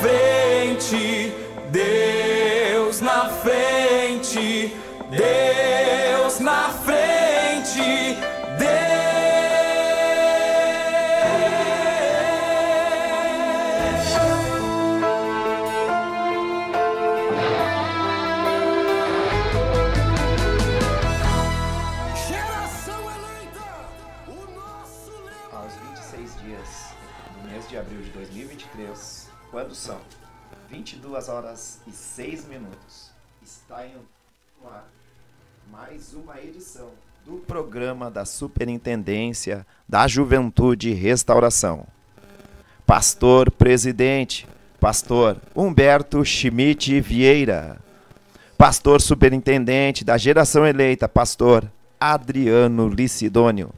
frente, Deus na frente, Deus na frente, Deus. Geração eleita, o nosso leão. Aos 26 dias do mês de abril de 2023, quando são 22 horas e 6 minutos, está no ar mais uma edição do programa da Superintendência da Juventude e Restauração. Pastor Presidente, Pastor Humberto Schmidt Vieira. Pastor Superintendente da Geração Eleita, Pastor Adriano Licidônio.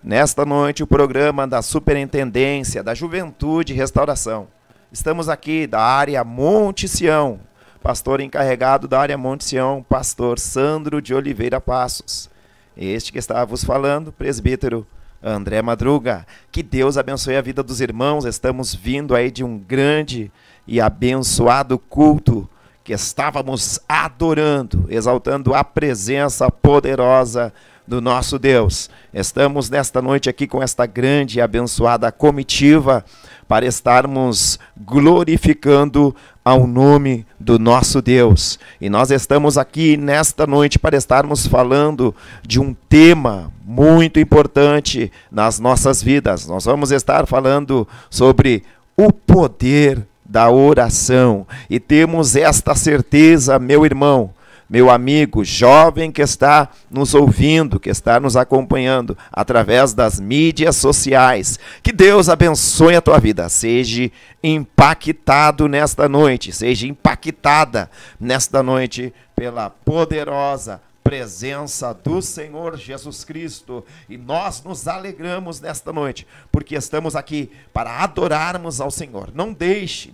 Nesta noite, o programa da Superintendência da Juventude e Restauração. Estamos aqui da área Monte Sião, pastor encarregado da área Monte Sião, pastor Sandro de Oliveira Passos. Este que está vos falando, presbítero André Madruga. Que Deus abençoe a vida dos irmãos. Estamos vindo aí de um grande e abençoado culto que estávamos adorando, exaltando a presença poderosa do nosso Deus. Estamos nesta noite aqui com esta grande e abençoada comitiva para estarmos glorificando ao nome do nosso Deus. E nós estamos aqui nesta noite para estarmos falando de um tema muito importante nas nossas vidas. Nós vamos estar falando sobre o poder da oração. E temos esta certeza, meu irmão, meu amigo, jovem que está nos ouvindo, que está nos acompanhando através das mídias sociais. Que Deus abençoe a tua vida. Seja impactado nesta noite, seja impactada nesta noite pela poderosa presença do Senhor Jesus Cristo. E nós nos alegramos nesta noite, porque estamos aqui para adorarmos ao Senhor. Não deixe,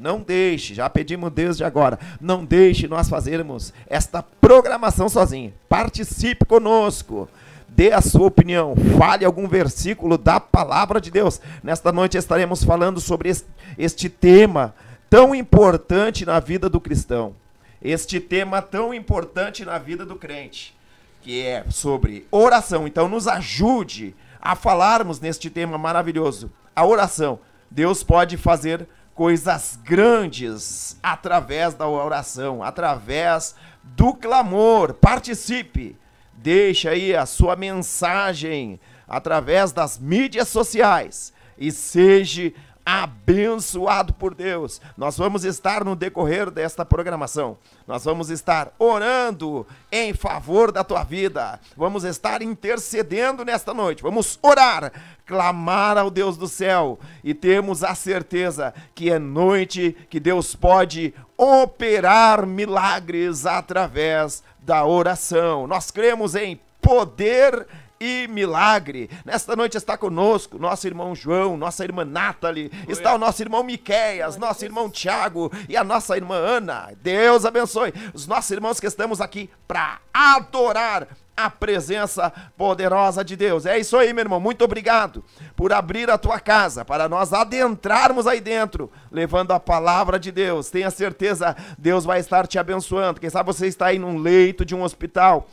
já pedimos desde agora, não deixe nós fazermos esta programação sozinho. Participe conosco, dê a sua opinião, fale algum versículo da palavra de Deus. Nesta noite estaremos falando sobre este tema tão importante na vida do cristão, este tema tão importante na vida do crente, que é sobre oração. Então nos ajude a falarmos neste tema maravilhoso, a oração. Deus pode fazer coisas grandes através da oração, através do clamor. Participe, deixa aí a sua mensagem através das mídias sociais e seja abençoado por Deus. Nós vamos estar no decorrer desta programação, nós vamos estar orando em favor da tua vida, vamos estar intercedendo nesta noite, vamos orar, clamar ao Deus do céu, e temos a certeza que é noite que Deus pode operar milagres através da oração. Nós cremos em poder e milagre. Nesta noite está conosco nosso irmão João, nossa irmã Nathalie, está o nosso irmão Miqueias, nosso irmão Tiago e a nossa irmã Ana. Deus abençoe os nossos irmãos que estamos aqui para adorar a presença poderosa de Deus. É isso aí, meu irmão, muito obrigado por abrir a tua casa para nós adentrarmos aí dentro, levando a palavra de Deus. Tenha certeza, Deus vai estar te abençoando. Quem sabe você está aí num leito de um hospital,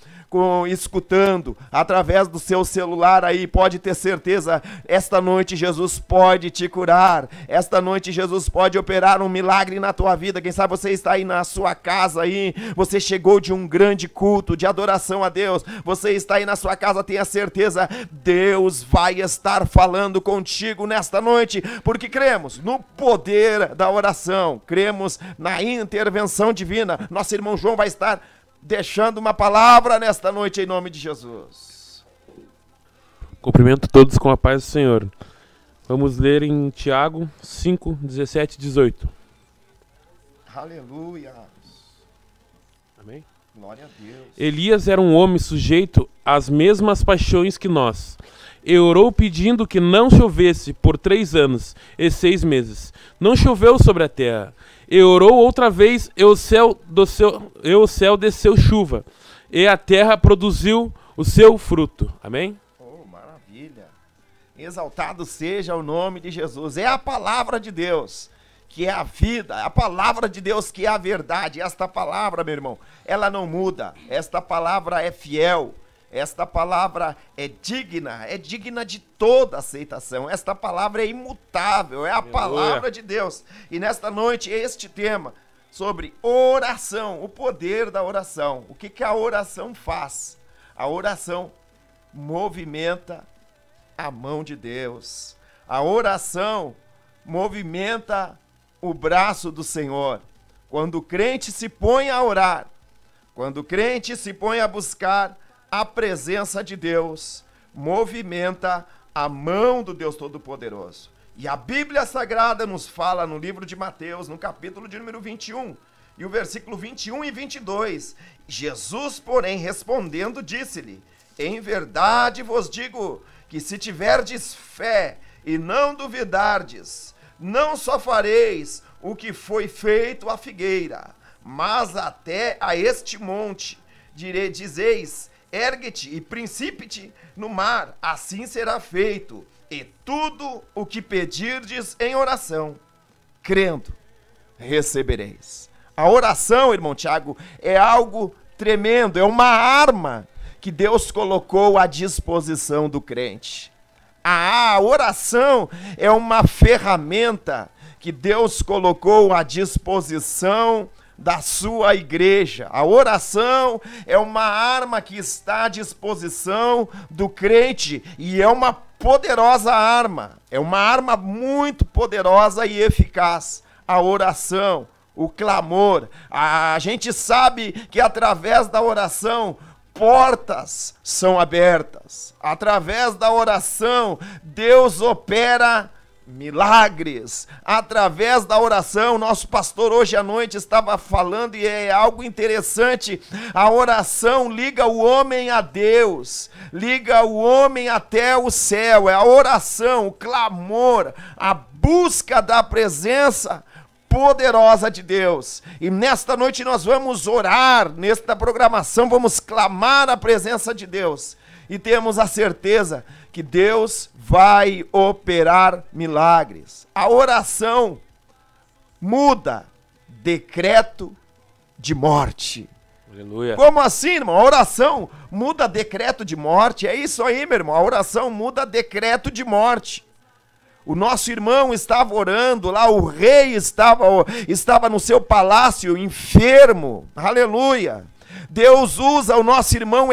escutando através do seu celular aí, pode ter certeza, esta noite Jesus pode te curar, esta noite Jesus pode operar um milagre na tua vida. Quem sabe você está aí na sua casa aí, você chegou de um grande culto de adoração a Deus, você está aí na sua casa, tenha certeza, Deus vai estar falando contigo nesta noite, porque cremos no poder da oração, cremos na intervenção divina. Nosso irmão João vai estar deixando uma palavra nesta noite em nome de Jesus. Cumprimento todos com a paz do Senhor. Vamos ler em Tiago 5, 17 e 18. Aleluia. Amém? Glória a Deus. Elias era um homem sujeito às mesmas paixões que nós. E orou pedindo que não chovesse por 3 anos e 6 meses. Não choveu sobre a terra. E orou outra vez, e o céu desceu chuva, e a terra produziu o seu fruto. Amém? Oh, maravilha. Exaltado seja o nome de Jesus. É a palavra de Deus que é a vida, a palavra de Deus que é a verdade. Esta palavra, meu irmão, ela não muda. Esta palavra é fiel. Esta palavra é digna de toda aceitação. Esta palavra é imutável, é a palavra de Deus. E nesta noite, este tema sobre oração, o poder da oração. O que a oração faz? A oração movimenta a mão de Deus. A oração movimenta o braço do Senhor. Quando o crente se põe a orar, quando o crente se põe a buscar a presença de Deus, movimenta a mão do Deus Todo-Poderoso. E a Bíblia Sagrada nos fala no livro de Mateus, no capítulo de número 21, e o versículo 21 e 22. Jesus, porém, respondendo, disse-lhe: em verdade vos digo que se tiverdes fé e não duvidardes, não só fareis o que foi feito à figueira, mas até a este monte dizeis: ergue-te e principe-te no mar, assim será feito. E tudo o que pedirdes em oração, crendo, recebereis. A oração, irmão Tiago, é algo tremendo, é uma arma que Deus colocou à disposição do crente. A oração é uma ferramenta que Deus colocou à disposição da sua igreja. A oração é uma arma que está à disposição do crente e é uma poderosa arma. É uma arma muito poderosa e eficaz. A oração, o clamor. A gente sabe que através da oração portas são abertas. Através da oração, Deus opera milagres. Através da oração, nosso pastor hoje à noite estava falando e é algo interessante. A oração liga o homem a Deus, liga o homem até o céu. É a oração, o clamor, a busca da presença poderosa de Deus. E nesta noite nós vamos orar, nesta programação vamos clamar a presença de Deus. E temos a certeza que Deus vai operar milagres. A oração muda decreto de morte. Aleluia. Como assim, irmão? A oração muda decreto de morte? É isso aí, meu irmão. A oração muda decreto de morte. O nosso irmão estava orando lá, o rei estava no seu palácio enfermo. Aleluia. Deus usa o nosso irmão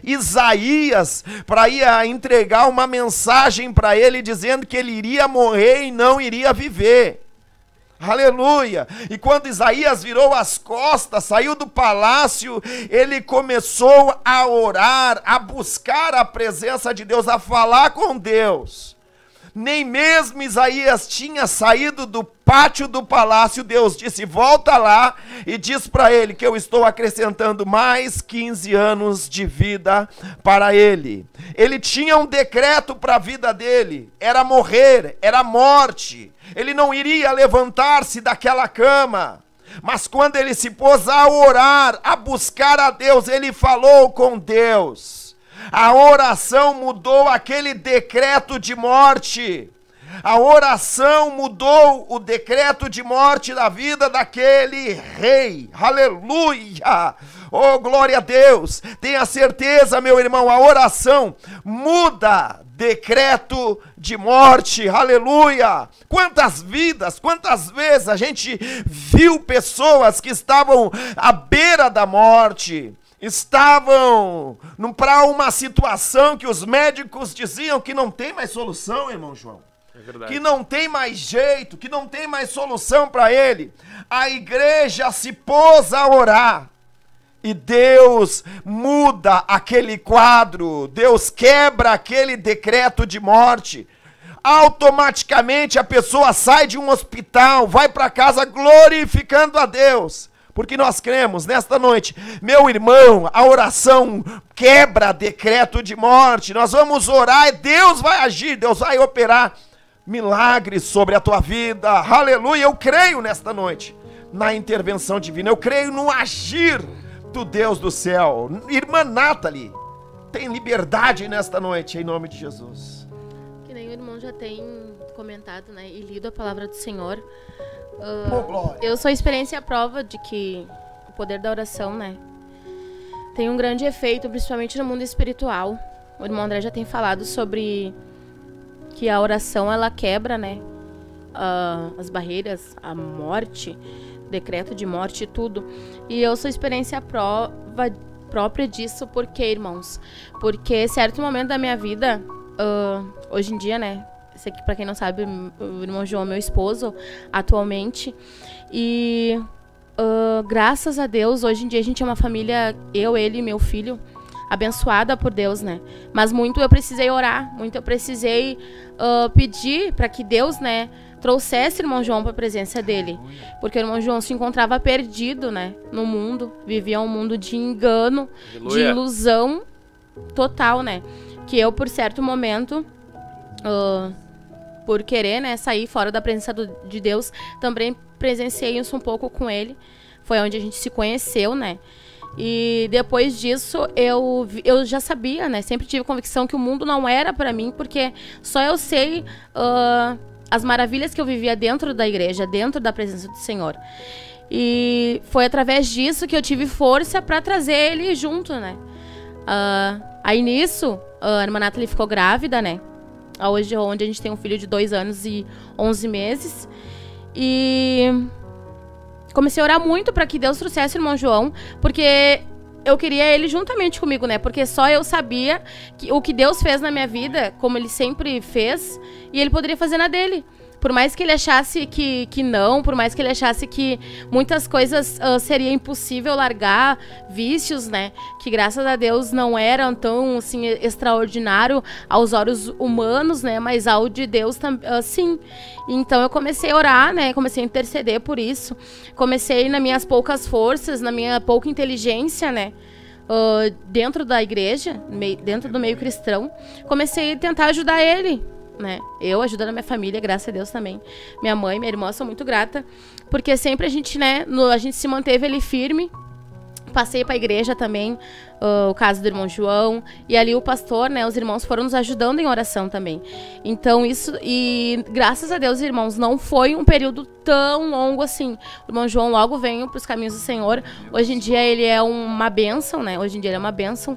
Isaías para ir entregar uma mensagem para ele dizendo que ele iria morrer e não iria viver. Aleluia! E quando Isaías virou as costas, saiu do palácio, ele começou a orar, a buscar a presença de Deus, a falar com Deus. Nem mesmo Isaías tinha saído do pátio do palácio, Deus disse: volta lá e diz para ele que eu estou acrescentando mais 15 anos de vida para ele. Ele tinha um decreto para a vida dele, era morrer, era morte. Ele não iria levantar-se daquela cama. Mas quando ele se pôs a orar, a buscar a Deus, ele falou com Deus. A oração mudou aquele decreto de morte. A oração mudou o decreto de morte da vida daquele rei. Aleluia! Oh, glória a Deus! Tenha certeza, meu irmão, a oração muda decreto de morte. Aleluia! Quantas vidas, quantas vezes a gente viu pessoas que estavam à beira da morte, estavam para uma situação que os médicos diziam que não tem mais solução, irmão João. É verdade. Que não tem mais jeito, que não tem mais solução para ele. A igreja se pôs a orar e Deus muda aquele quadro, Deus quebra aquele decreto de morte. Automaticamente a pessoa sai de um hospital, vai para casa glorificando a Deus. Porque nós cremos nesta noite, meu irmão, a oração quebra decreto de morte. Nós vamos orar e Deus vai agir, Deus vai operar milagres sobre a tua vida. Aleluia, eu creio nesta noite na intervenção divina, eu creio no agir do Deus do céu. Irmã Nathalie, tem liberdade nesta noite, em nome de Jesus. Que nem o irmão já tem comentado, né, e lido a palavra do Senhor. Ô, glória. Eu sou experiência prova de que o poder da oração, né, tem um grande efeito, principalmente no mundo espiritual. O irmão André já tem falado sobre que a oração, ela quebra, né, as barreiras, a morte, decreto de morte e tudo. E eu sou experiência própria disso, porque, irmãos, porque certo momento da minha vida, hoje em dia, né, esse aqui, pra quem não sabe, o irmão João é meu esposo atualmente, e graças a Deus, hoje em dia a gente é uma família, eu, ele e meu filho, abençoada por Deus, né? Mas muito eu precisei orar, muito eu precisei pedir para que Deus, né, trouxesse o irmão João para a presença dele. Porque o irmão João se encontrava perdido, né, no mundo, vivia um mundo de engano, de ilusão total, né? Que eu, por certo momento, por querer, né, sair fora da presença de Deus, também presenciei isso um pouco com ele. Foi onde a gente se conheceu, né? E depois disso, eu já sabia, né? Sempre tive convicção que o mundo não era para mim, porque só eu sei as maravilhas que eu vivia dentro da igreja, dentro da presença do Senhor. E foi através disso que eu tive força para trazer ele junto, né? Aí nisso, a irmã Nathalie ficou grávida, né? Hoje, onde a gente tem um filho de 2 anos e 11 meses. E comecei a orar muito para que Deus trouxesse o irmão João, porque eu queria ele juntamente comigo, né? Porque só eu sabia que o que Deus fez na minha vida, como ele sempre fez, e ele poderia fazer na dele. Por mais que ele achasse que não, por mais que ele achasse que muitas coisas seria impossível largar, vícios, né? Que graças a Deus não eram tão, assim, extraordinário aos olhos humanos, né? Mas ao de Deus, sim. Então eu comecei a orar, né? Comecei a interceder por isso. Comecei nas minhas poucas forças, na minha pouca inteligência, né? Dentro da igreja, dentro do meio cristão. Comecei a tentar ajudar ele, né? Eu ajudando a minha família, graças a Deus também. Minha mãe, minha irmã, sou muito grata, porque sempre a gente, né, a gente se manteve ali firme. Passei para a igreja também, o caso do irmão João, e ali o pastor, né, os irmãos foram nos ajudando em oração também. Então isso, e graças a Deus, irmãos, não foi um período tão longo assim. O irmão João logo veio para os caminhos do Senhor. Hoje em dia ele é uma bênção, né? Hoje em dia ele é uma bênção.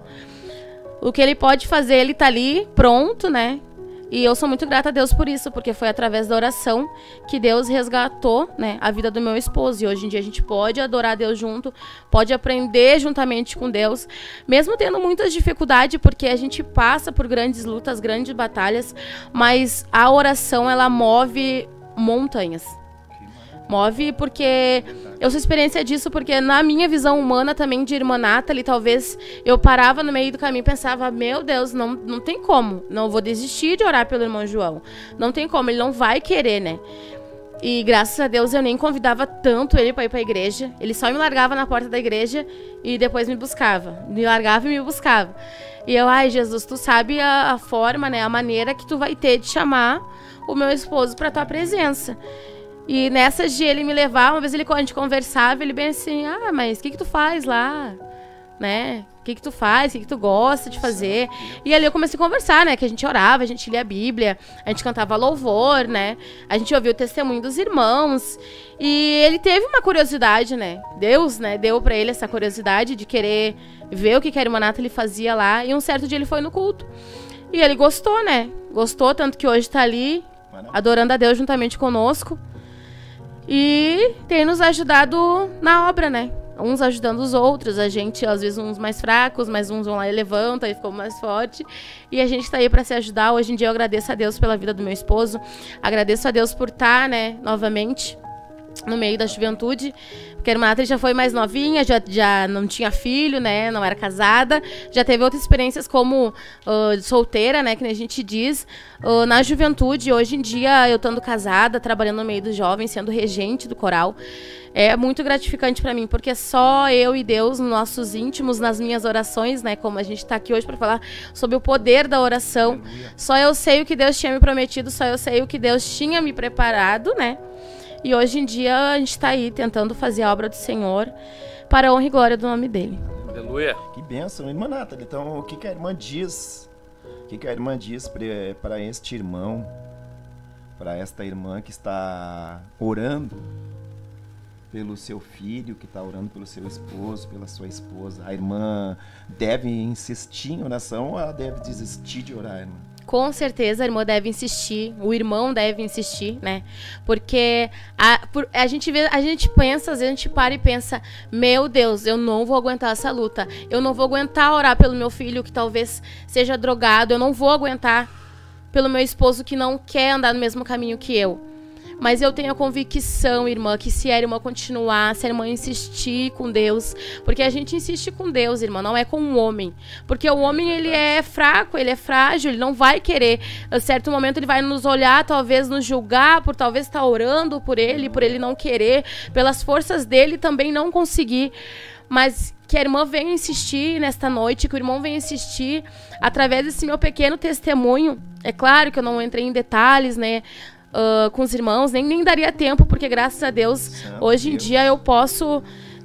O que ele pode fazer, ele tá ali pronto, né? E eu sou muito grata a Deus por isso, porque foi através da oração que Deus resgatou, né, a vida do meu esposo. E hoje em dia a gente pode adorar a Deus junto, pode aprender juntamente com Deus, mesmo tendo muitas dificuldades, porque a gente passa por grandes lutas, grandes batalhas, mas a oração, ela move montanhas. Move, porque eu sou experiência disso, porque na minha visão humana também de irmã Nathalie, talvez eu parava no meio do caminho e pensava, meu Deus, não tem como, não vou desistir de orar pelo irmão João, não tem como, ele não vai querer, né? E graças a Deus eu nem convidava tanto ele para ir para a igreja, ele só me largava na porta da igreja e depois me buscava, me largava e me buscava. E eu, ai Jesus, tu sabe a forma, né, a maneira que tu vai ter de chamar o meu esposo para tua presença. E nessas de ele me levar, uma vez a gente conversava, ele bem assim, mas o que tu faz lá? Né? O que tu faz? O que tu gosta de fazer? E ali eu comecei a conversar, né? Que a gente orava, a gente lia a Bíblia, a gente cantava louvor, né? A gente ouvia o testemunho dos irmãos. E ele teve uma curiosidade, né? Deus, né, deu pra ele essa curiosidade de querer ver o que a irmã Nathalie fazia lá. E um certo dia ele foi no culto. E ele gostou, né? Gostou, tanto que hoje tá ali, adorando a Deus juntamente conosco. E tem nos ajudado na obra, né? Uns ajudando os outros, a gente, às vezes, uns mais fracos, mas uns vão lá e levantam e ficam mais forte. E a gente tá aí para se ajudar. Hoje em dia eu agradeço a Deus pela vida do meu esposo. Agradeço a Deus por estar, né, novamente no meio da juventude. Porque a irmã Nathalie já foi mais novinha, já não tinha filho, né? Não era casada. Já teve outras experiências como solteira, né? Que a gente diz. Na juventude, hoje em dia, eu estando casada, trabalhando no meio dos jovens, sendo regente do coral, é muito gratificante para mim, porque só eu e Deus, nos nossos íntimos, nas minhas orações, né? Como a gente está aqui hoje para falar sobre o poder da oração. Só eu sei o que Deus tinha me prometido, só eu sei o que Deus tinha me preparado, né? E hoje em dia a gente está aí tentando fazer a obra do Senhor para a honra e glória do nome dele. Aleluia. Que bênção, irmã Nathalie. Então, o que a irmã diz? O que a irmã diz para este irmão para esta irmã que está orando pelo seu filho, que está orando pelo seu esposo, pela sua esposa. A irmã deve insistir em oração ou ela deve desistir de orar, irmã? Com certeza a irmã deve insistir, o irmão deve insistir, né? Porque a gente pensa, às vezes a gente para e pensa, meu Deus, eu não vou aguentar essa luta, eu não vou aguentar orar pelo meu filho que talvez seja drogado, eu não vou aguentar pelo meu esposo que não quer andar no mesmo caminho que eu. Mas eu tenho a convicção, irmã, que se a irmã continuar, se a irmã insistir com Deus, porque a gente insiste com Deus, irmã, não é com o homem. Porque o homem, ele é fraco, ele é frágil, ele não vai querer. A certo momento ele vai nos olhar, talvez nos julgar, por talvez estar orando por ele não querer, pelas forças dele também não conseguir. Mas que a irmã venha insistir nesta noite, que o irmão venha insistir através desse meu pequeno testemunho. É claro que eu não entrei em detalhes, né? Com os irmãos, nem daria tempo, porque graças a Deus, hoje em dia eu posso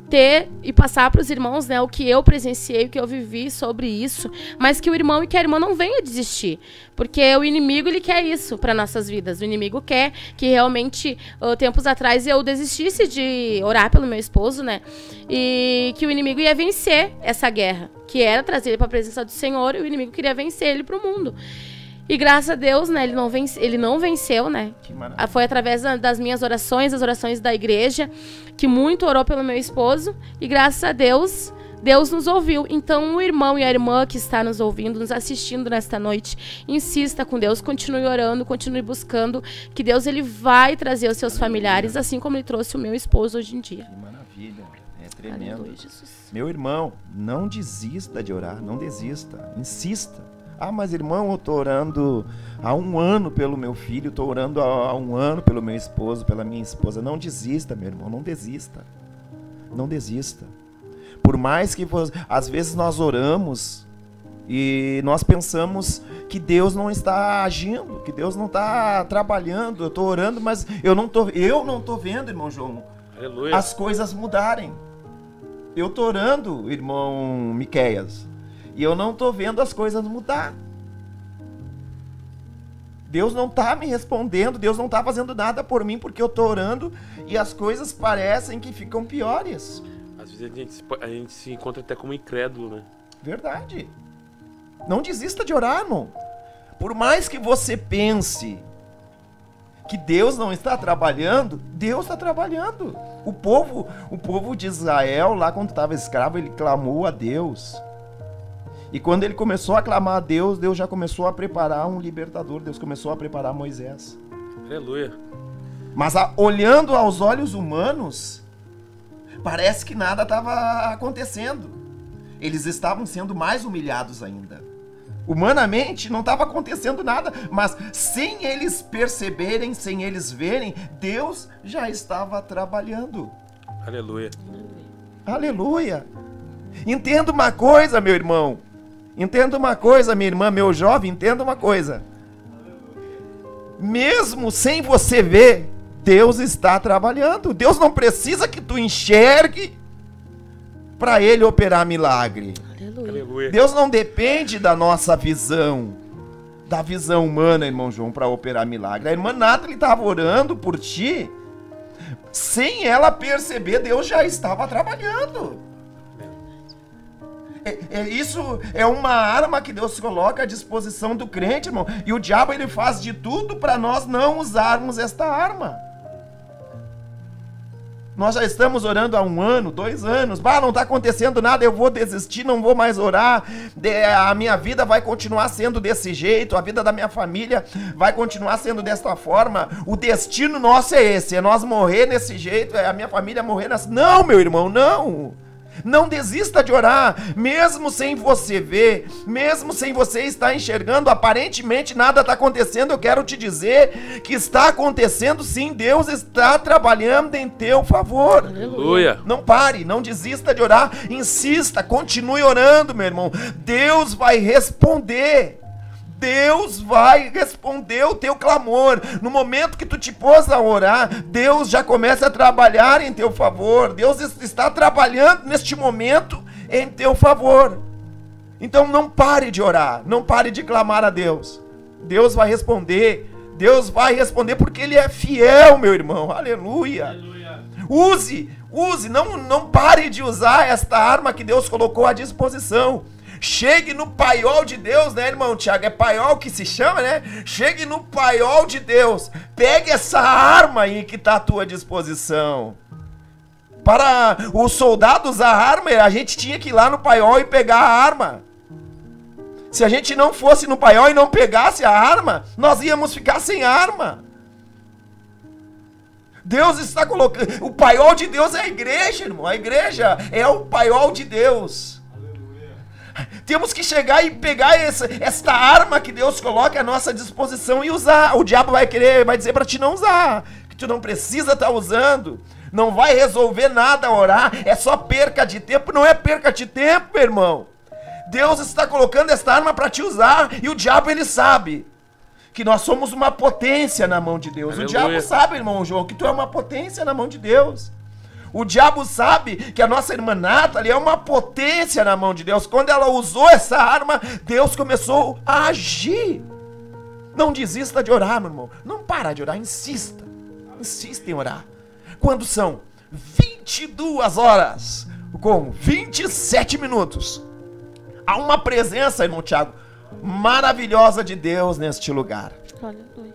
ter e passar para os irmãos, né, o que eu presenciei, o que eu vivi sobre isso, mas que o irmão e que a irmã não venha desistir, porque o inimigo, ele quer isso para nossas vidas. O inimigo quer que realmente, tempos atrás, eu desistisse de orar pelo meu esposo, né, e que o inimigo ia vencer essa guerra, que era trazer ele para a presença do Senhor, e o inimigo queria vencer ele para o mundo. E graças a Deus, né, ele não venceu, né? Foi através das minhas orações, das orações da igreja, que muito orou pelo meu esposo. E graças a Deus, Deus nos ouviu. Então o irmão e a irmã que está nos ouvindo, nos assistindo nesta noite, insista com Deus, continue orando, continue buscando, que Deus, ele vai trazer os seus familiares, assim como ele trouxe o meu esposo hoje em dia. Que maravilha, é tremendo. Aleluia, Jesus. Meu irmão, não desista de orar, não desista, insista. Ah, mas irmão, eu estou orando há 1 ano pelo meu filho, estou orando há 1 ano pelo meu esposo, pela minha esposa. Não desista, meu irmão, não desista. Não desista. Por mais que às vezes nós oramos e nós pensamos que Deus não está agindo, que Deus não está trabalhando. Eu estou orando, mas eu não estou vendo, irmão João, Aleluia. As coisas mudarem. Eu estou orando, irmão Miqueias, e eu não estou vendo as coisas mudar. Deus não está me respondendo, Deus não está fazendo nada por mim, porque eu estou orando e as coisas parecem que ficam piores. Às vezes a gente se encontra até como incrédulo, né? Verdade. Não desista de orar, irmão. Por mais que você pense que Deus não está trabalhando, Deus está trabalhando. O povo de Israel, lá quando estava escravo, ele clamou a Deus. E quando ele começou a clamar a Deus, Deus já começou a preparar um libertador. Deus começou a preparar Moisés. Aleluia. Mas olhando aos olhos humanos, parece que nada estava acontecendo. Eles estavam sendo mais humilhados ainda. Humanamente não estava acontecendo nada, mas sem eles perceberem, sem eles verem, Deus já estava trabalhando. Aleluia. Aleluia. Entenda uma coisa, meu irmão. Entenda uma coisa, minha irmã, meu jovem, entenda uma coisa. Mesmo sem você ver, Deus está trabalhando. Deus não precisa que tu enxergue para Ele operar milagre. Aleluia. Deus não depende da nossa visão, da visão humana, irmão João, para operar milagre. A irmã Nathalie estava orando por ti, sem ela perceber, Deus já estava trabalhando. Isso é uma arma que Deus coloca à disposição do crente, irmão. E o diabo, ele faz de tudo para nós não usarmos esta arma. Nós já estamos orando há 1 ano, 2 anos. Não está acontecendo nada, eu vou desistir, não vou mais orar. A minha vida vai continuar sendo desse jeito, a vida da minha família vai continuar sendo desta forma. O destino nosso é esse, é nós morrer desse jeito, é a minha família morrer nessa... Não, meu irmão, não. Não desista de orar, mesmo sem você ver, mesmo sem você estar enxergando, aparentemente nada está acontecendo. Eu quero te dizer que está acontecendo sim, Deus está trabalhando em teu favor. Aleluia. Não pare, não desista de orar, insista, continue orando, meu irmão. Deus vai responder. Deus vai responder o teu clamor. No momento que tu te pôs a orar, Deus já começa a trabalhar em teu favor. Deus está trabalhando neste momento em teu favor. Então não pare de orar, não pare de clamar a Deus. Deus vai responder, Deus vai responder porque Ele é fiel, meu irmão. Aleluia. Use, não pare de usar esta arma que Deus colocou à disposição. Chegue no paiol de Deus, né, irmão Tiago? É paiol que se chama, né? Chegue no paiol de Deus. Pegue essa arma aí que está à tua disposição. Para o soldado usar a arma, a gente tinha que ir lá no paiol e pegar a arma. Se a gente não fosse no paiol e não pegasse a arma, nós íamos ficar sem arma. Deus está colocando... O paiol de Deus é a igreja, irmão. A igreja é o paiol de Deus. Aleluia. Temos que chegar e pegar esta arma que Deus coloca à nossa disposição e usar. O diabo vai dizer para ti não usar, que tu não precisa estar usando. Não vai resolver nada orar, é só perca de tempo. Não é perca de tempo, meu irmão. Deus está colocando esta arma para te usar, e o diabo, ele sabe que nós somos uma potência na mão de Deus. Aleluia. O diabo sabe, irmão João, que tu é uma potência na mão de Deus. O diabo sabe que a nossa irmã Nathalie é uma potência na mão de Deus. Quando ela usou essa arma, Deus começou a agir. Não desista de orar, meu irmão. Não para de orar, insista. Insista em orar. Quando são 22 horas com 27 minutos, há uma presença, irmão Tiago, maravilhosa de Deus neste lugar.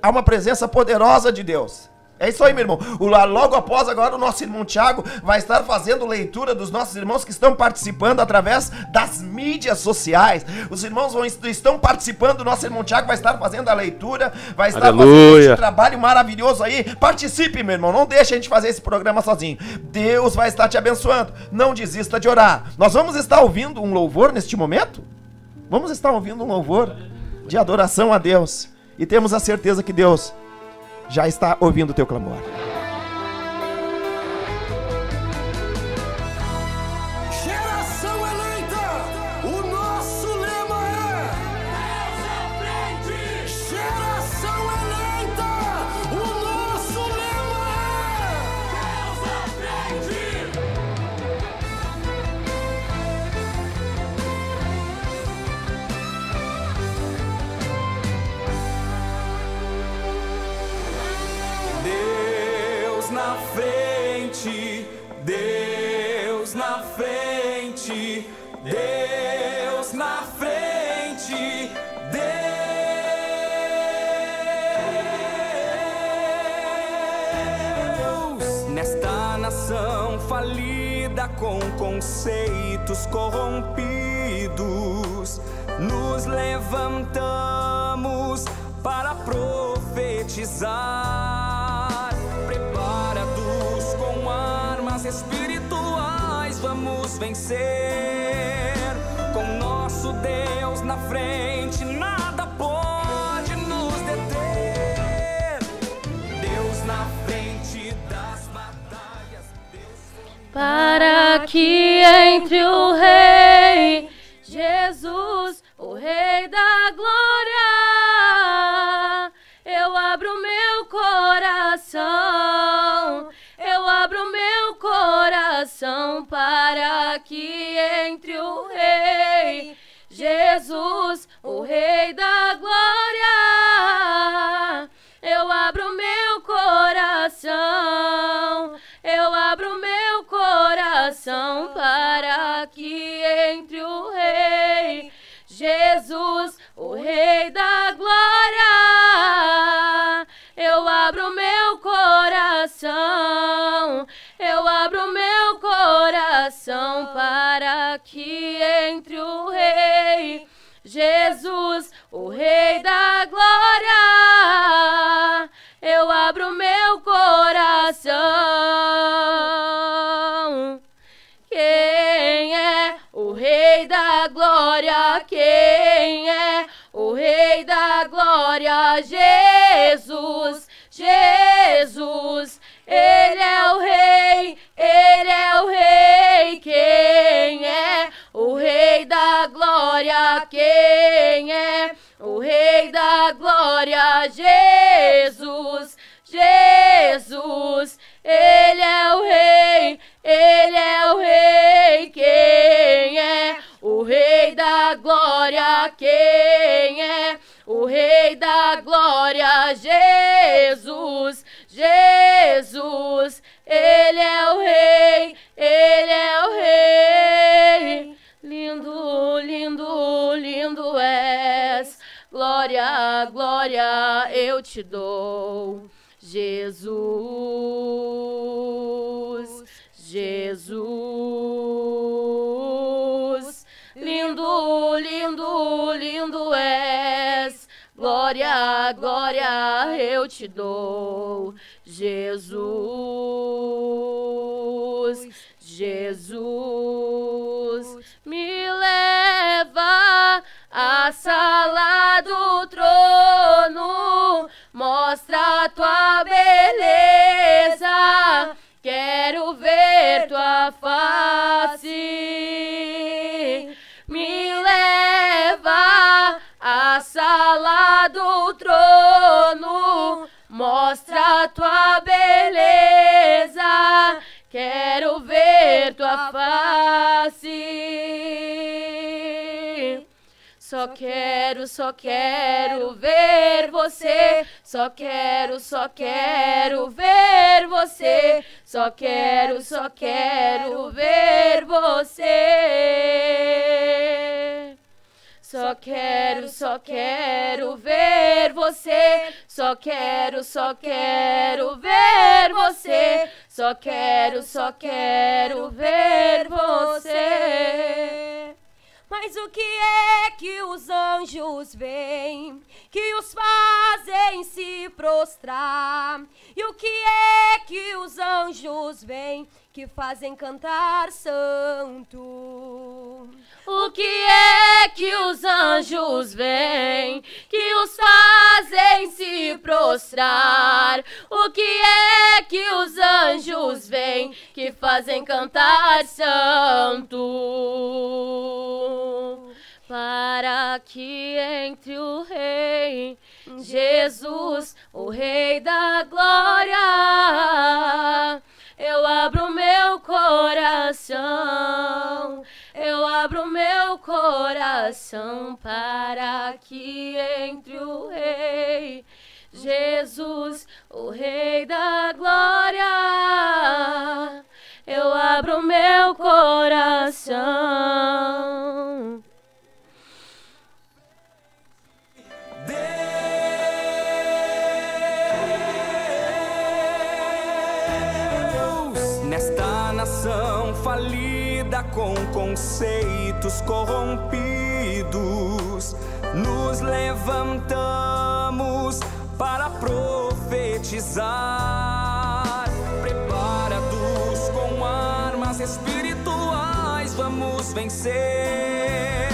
Há uma presença poderosa de Deus. É isso aí, meu irmão. Logo após agora, o nosso irmão Tiago vai estar fazendo leitura dos nossos irmãos que estão participando através das mídias sociais. Os irmãos estão participando, o nosso irmão Tiago vai estar fazendo a leitura, vai estar fazendo esse trabalho maravilhoso aí. Participe, meu irmão, não deixe a gente fazer esse programa sozinho. Deus vai estar te abençoando. Não desista de orar. Nós vamos estar ouvindo um louvor neste momento? Vamos estar ouvindo um louvor de adoração a Deus. E temos a certeza que Deus já está ouvindo o teu clamor. Geração eleita, o nosso lema é Deus à frente. Geração eleita, o nosso lema é Deus à frente. Deus na frente, Deus na frente, Deus na frente, Deus nesta nação falida com conceitos corrompidos, nos levantamos para profetizar. Preparados com armas espirituais, vamos vencer. Com nosso Deus na frente, nada pode nos deter. Deus na frente das batalhas. Para que entre o Rei Jesus, o Rei da Glória, eu abro meu coração, eu abro meu coração para que entre o Rei Jesus, o Rei da Glória. Eu abro meu coração, eu abro meu coração para que entre o Rei Jesus, o Rei da Glória. Eu abro meu coração, eu abro meu coração para que entre o Rei Jesus, o Rei da Glória. Eu abro meu coração. Quem é o Rei da Glória? Quem é o Rei da Glória? Jesus, Jesus, Ele é o Rei, Ele é o Rei. Quem é o Rei da Glória? Quem é o Rei da Glória? Jesus, Jesus, Ele é o Rei, Ele é o Rei. Quem é o Rei da Glória? Quem é o Rei da Glória? Jesus. Jesus, Jesus, Ele é o Rei, Ele é o Rei. Lindo, lindo, lindo és, glória, glória eu te dou. Jesus, Jesus, lindo, lindo, lindo és, glória, glória eu te dou. Jesus, Jesus, me leva à sala do trono, mostra a tua beleza, quero ver tua face. Me leva à sala do trono, mostra a tua beleza, quero ver tua face. Só quero ver você. Só quero ver você. Só quero ver você. Só quero ver você. Só quero ver você. Só quero ver você. Mas o que é que os anjos veem, que os fazem se prostrar? E o que é que os anjos veem, que fazem cantar santo? O que é que os anjos veem, que os fazem se prostrar? O que é que os anjos veem, que fazem cantar santo? Para que entre o Rei Jesus, o Rei da glória, eu abro meu coração, eu abro meu coração para que entre o Rei Jesus, o Rei da glória, eu abro meu coração. Nesta nação falida com conceitos corrompidos, nos levantamos para profetizar. Preparados com armas espirituais, vamos vencer.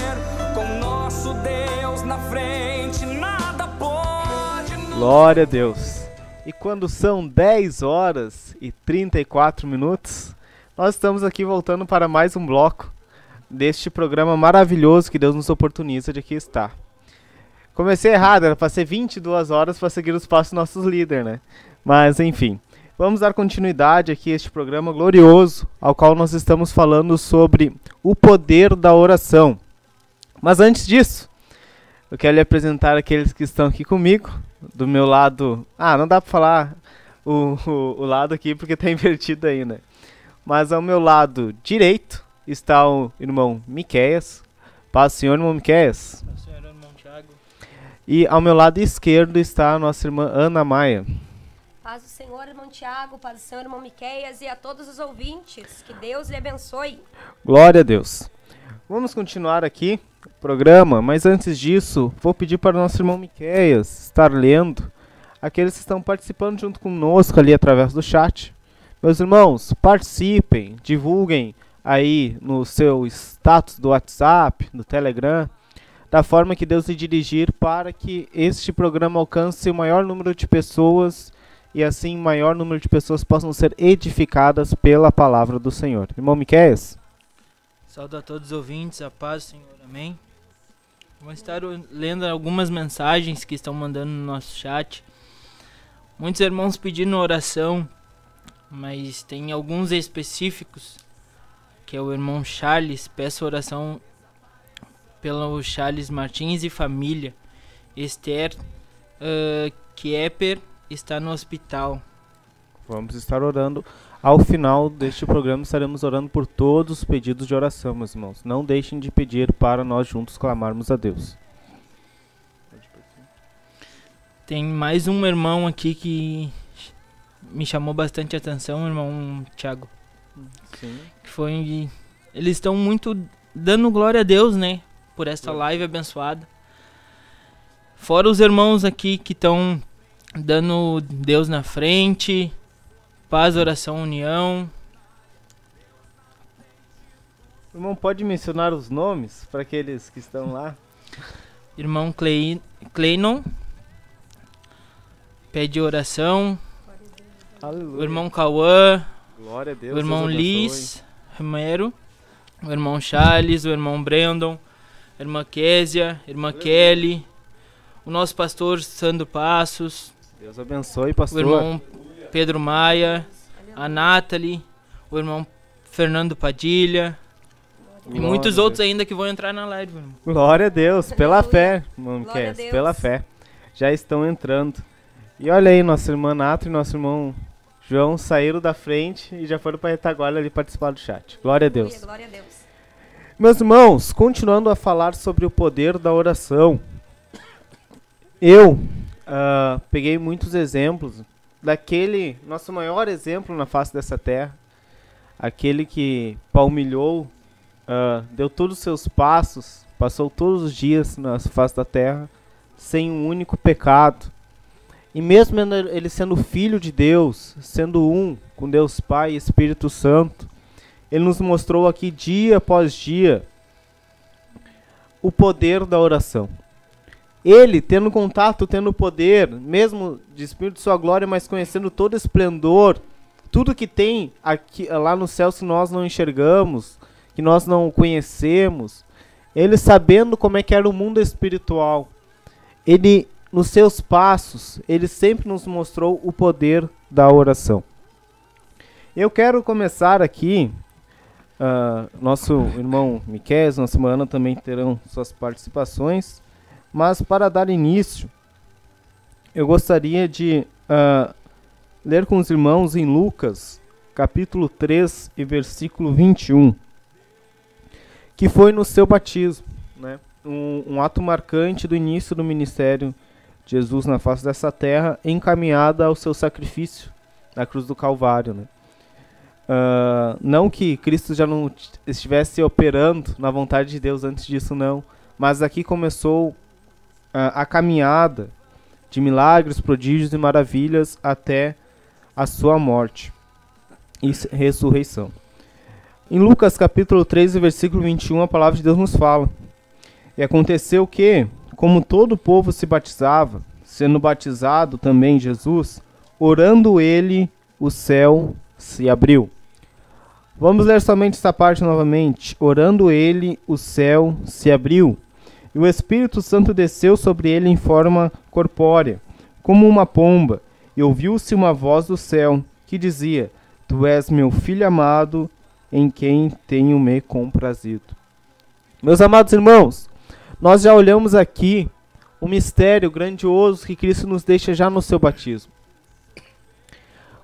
Com nosso Deus na frente, nada pode nos... Glória a Deus. E quando são 10 horas e 34 minutos, nós estamos aqui voltando para mais um bloco deste programa maravilhoso que Deus nos oportuniza de aqui estar. Comecei errado, era para ser 22 horas para seguir os passos dos nossos líderes, né? Mas enfim, vamos dar continuidade aqui a este programa glorioso, ao qual nós estamos falando sobre o poder da oração. Mas antes disso, eu quero lhe apresentar aqueles que estão aqui comigo. Do meu lado... não dá pra falar o lado aqui porque tá invertido aí, né? Mas ao meu lado direito está o irmão Miqueias. Paz do Senhor, irmão Miqueias. Paz do Senhor, irmão Tiago. E ao meu lado esquerdo está a nossa irmã Ana Maia. Paz do Senhor, irmão Tiago. Paz do Senhor, irmão Miqueias. E a todos os ouvintes. Que Deus lhe abençoe. Glória a Deus. Vamos continuar aqui o programa, mas antes disso, vou pedir para o nosso irmão Miqueias estar lendo aqueles que estão participando junto conosco ali através do chat. Meus irmãos, participem, divulguem aí no seu status do WhatsApp, do Telegram, da forma que Deus lhe dirigir para que este programa alcance o maior número de pessoas e assim o maior número de pessoas possam ser edificadas pela palavra do Senhor. Irmão Miqueias. Saúdo a todos os ouvintes, a paz do Senhor, amém. Vamos estar lendo algumas mensagens que estão mandando no nosso chat. Muitos irmãos pedindo oração, mas tem alguns específicos, que é o irmão Charles. Peço oração pelo Charles Martins e família, Esther, Kieper, está no hospital. Vamos estar orando. Ao final deste programa estaremos orando por todos os pedidos de oração, meus irmãos. Não deixem de pedir para nós juntos clamarmos a Deus. Tem mais um irmão aqui que me chamou bastante atenção, o irmão Thiago. Sim. Que foi... Eles estão muito dando glória a Deus, né? Por esta live abençoada. Fora os irmãos aqui que estão dando Deus na frente, paz, oração, união. O irmão pode mencionar os nomes para aqueles que estão lá? Irmão Cleinon pede oração. Aleluia. O irmão Cauã, Glória a Deus. o irmão Deus abençoe. Liz Romero, o irmão Charles, o irmão Brandon, a irmã Késia, a irmã Kelly, o nosso pastor Sandro Passos, Deus abençoe, o pastor. irmão Pedro Maia, a Nathalie, o irmão Fernando Padilha e Glória muitos a outros Deus. ainda que vão entrar na live, irmão. Glória a Deus, pela Aleluia. fé, irmão Glória a Miquel, Deus. pela fé. Já estão entrando. E olha aí, nossa irmã Nato e nosso irmão João saíram da frente e já foram para a retaguarda ali participar do chat. Glória a Deus. Glória a Deus. Meus irmãos, continuando a falar sobre o poder da oração. Eu peguei muitos exemplos daquele nosso maior exemplo na face dessa terra. Aquele que palmilhou, deu todos os seus passos, passou todos os dias na face da terra, sem um único pecado. E mesmo ele sendo filho de Deus, sendo um com Deus Pai e Espírito Santo, ele nos mostrou aqui dia após dia o poder da oração. Ele, tendo contato, tendo poder, mesmo de Espírito de sua glória, mas conhecendo todo o esplendor, tudo que tem aqui, lá no céu, que nós não enxergamos, que nós não conhecemos, ele sabendo como é que era o mundo espiritual, ele, nos seus passos, ele sempre nos mostrou o poder da oração. Eu quero começar aqui, nosso irmão Miquel, nossa irmã Ana também terão suas participações, mas para dar início, eu gostaria de ler com os irmãos em Lucas, capítulo 3 e versículo 21, que foi no seu batismo, né? Um ato marcante do início do ministério de Jesus na face dessa terra, encaminhada ao seu sacrifício na cruz do Calvário, né? Não que Cristo já não estivesse operando na vontade de Deus antes disso, não, mas aqui começou a caminhada de milagres, prodígios e maravilhas até a sua morte e ressurreição. Em Lucas capítulo 3, versículo 21, a palavra de Deus nos fala: e aconteceu que, como todo o povo se batizava, sendo batizado também Jesus, orando ele, o céu se abriu. Vamos ler somente essa parte novamente. Orando ele, o céu se abriu, e o Espírito Santo desceu sobre ele em forma corpórea, como uma pomba, e ouviu-se uma voz do céu, que dizia: Tu és meu filho amado, em quem tenho me comprazido. Meus amados irmãos, nós já olhamos aqui o mistério grandioso que Cristo nos deixa já no seu batismo.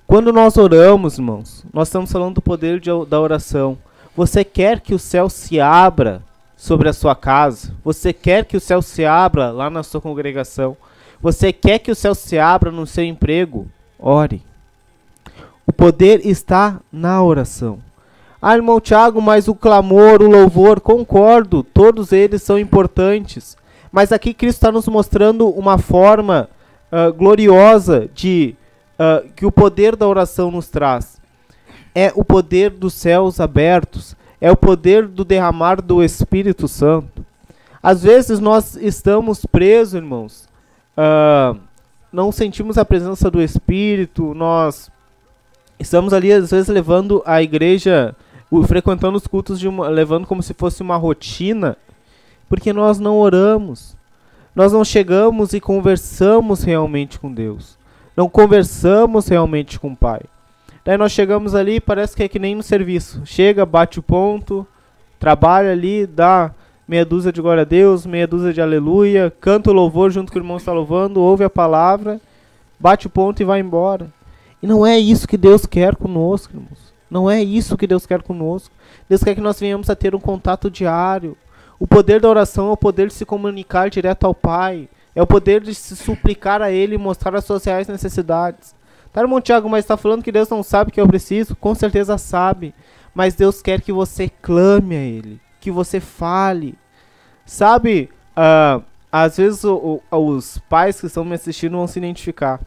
Quando nós oramos, irmãos, nós estamos falando do poder da oração. Você quer que o céu se abra sobre a sua casa? Você quer que o céu se abra lá na sua congregação? Você quer que o céu se abra no seu emprego? Ore. O poder está na oração. Ah, irmão Thiago, mas o clamor, o louvor, concordo, todos eles são importantes. Mas aqui Cristo está nos mostrando uma forma gloriosa de que o poder da oração nos traz. É o poder dos céus abertos, é o poder do derramar do Espírito Santo. Às vezes nós estamos presos, irmãos, não sentimos a presença do Espírito, nós estamos ali às vezes levando a igreja, frequentando os cultos, levando como se fosse uma rotina, porque nós não oramos, nós não chegamos e conversamos realmente com Deus, não conversamos realmente com o Pai. Daí nós chegamos ali, parece que é que nem no serviço, chega, bate o ponto, trabalha ali, dá meia dúzia de glória a Deus, meia dúzia de aleluia, canta o louvor junto com o irmão está louvando, ouve a palavra, bate o ponto e vai embora. E não é isso que Deus quer conosco, irmãos. Não é isso que Deus quer conosco. Deus quer que nós venhamos a ter um contato diário. O poder da oração é o poder de se comunicar direto ao Pai. É o poder de se suplicar a Ele e mostrar as suas reais necessidades. Tá, irmão Tiago, mas está falando que Deus não sabe o que eu preciso? Com certeza sabe. Mas Deus quer que você clame a Ele. Que você fale. Sabe, às vezes os pais que estão me assistindo vão se identificar.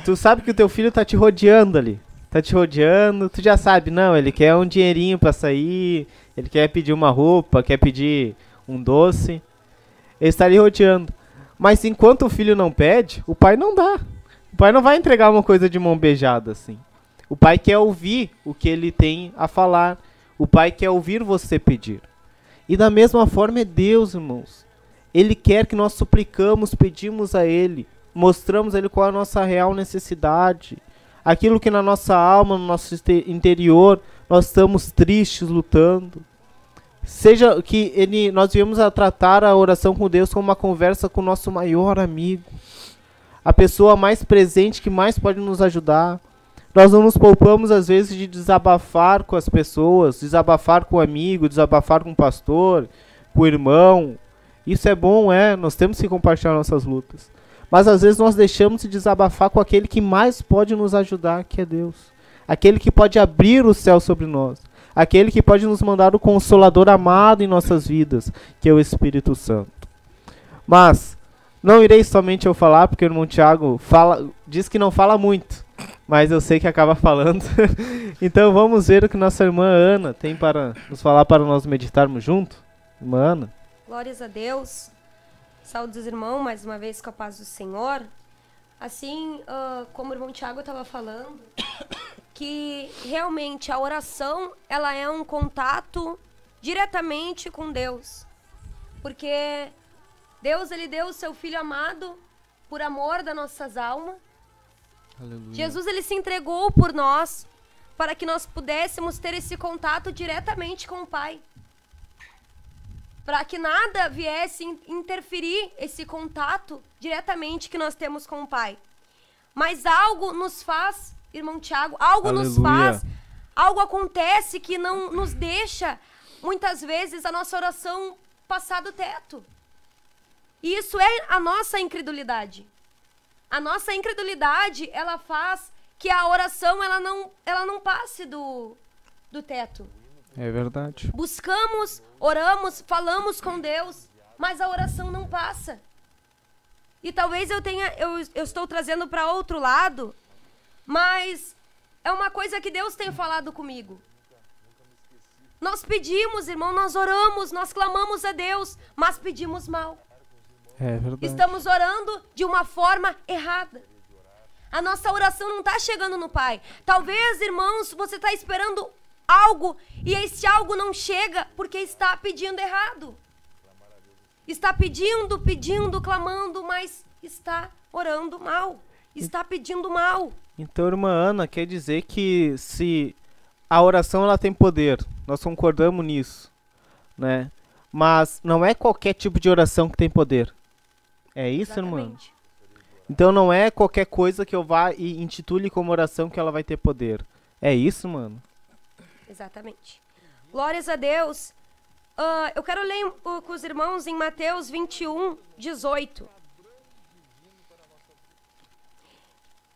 Tu sabe que o teu filho tá te rodeando ali. Tá te rodeando, tu já sabe, não, ele quer um dinheirinho pra sair, ele quer pedir uma roupa, quer pedir um doce. Ele está ali rodeando. Mas enquanto o filho não pede, o pai não dá. O pai não vai entregar uma coisa de mão beijada assim. O pai quer ouvir o que ele tem a falar. O pai quer ouvir você pedir. E da mesma forma é Deus, irmãos. Ele quer que nós suplicamos, pedimos a Ele, mostramos a Ele qual é a nossa real necessidade. Aquilo que na nossa alma, no nosso interior, nós estamos tristes, lutando. Seja que nós viemos a tratar a oração com Deus como uma conversa com o nosso maior amigo. A pessoa mais presente que mais pode nos ajudar. Nós não nos poupamos às vezes de desabafar com as pessoas, desabafar com o amigo, desabafar com o pastor, com o irmão. Isso é bom, nós temos que compartilhar nossas lutas. Mas às vezes nós deixamos de desabafar com aquele que mais pode nos ajudar, que é Deus. Aquele que pode abrir o céu sobre nós. Aquele que pode nos mandar o Consolador amado em nossas vidas, que é o Espírito Santo. Mas não irei somente eu falar, porque o irmão Tiago diz que não fala muito. Mas eu sei que acaba falando. Então vamos ver o que nossa irmã Ana tem para nos falar, para nós meditarmos junto. Irmã Ana. Glórias a Deus. Saúde dos irmãos, mais uma vez com a paz do Senhor. Assim, como o irmão Tiago estava falando, que realmente a oração, ela é um contato diretamente com Deus. Porque Deus, Ele deu o seu Filho amado por amor das nossas almas. Aleluia. Jesus, Ele se entregou por nós para que nós pudéssemos ter esse contato diretamente com o Pai. Para que nada viesse interferir esse contato diretamente que nós temos com o Pai. Mas algo nos faz, irmão Tiago, algo acontece que não nos deixa, muitas vezes, a nossa oração passar do teto. E isso é a nossa incredulidade. A nossa incredulidade, ela faz que a oração ela não passe do teto. É verdade. Buscamos, oramos, falamos com Deus, mas a oração não passa. E talvez eu estou trazendo para outro lado, mas é uma coisa que Deus tem falado comigo. Nós pedimos, irmão, nós oramos, nós clamamos a Deus, mas pedimos mal. É verdade. Estamos orando de uma forma errada. A nossa oração não está chegando no Pai. Talvez, irmãos, você está esperando algo e esse algo não chega porque está pedindo errado. Está pedindo, clamando, mas está orando mal. Está pedindo mal. Então, irmã Ana, quer dizer que se a oração ela tem poder, nós concordamos nisso, né? Mas não é qualquer tipo de oração que tem poder. É isso, Exatamente. Irmã? Então não é qualquer coisa que eu vá e intitule como oração que ela vai ter poder. É isso, mano? Exatamente. Glórias a Deus. Eu quero ler com os irmãos em Mateus 21, 18.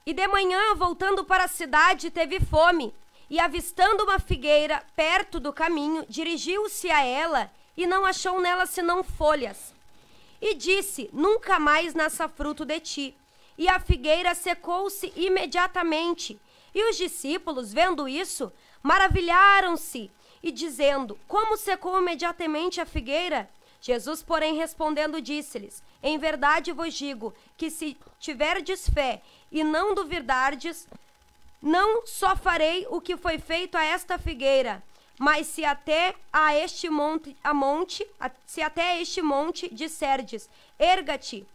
E de manhã, voltando para a cidade, teve fome, e avistando uma figueira perto do caminho, dirigiu-se a ela e não achou nela senão folhas. E disse, nunca mais nasça fruto de ti. E a figueira secou-se imediatamente. E os discípulos, vendo isso, maravilharam-se e dizendo, como secou imediatamente a figueira? Jesus, porém, respondendo, disse-lhes, em verdade vos digo que se tiverdes fé e não duvidardes, não só farei o que foi feito a esta figueira, mas se até a este monte disserdes, erga-te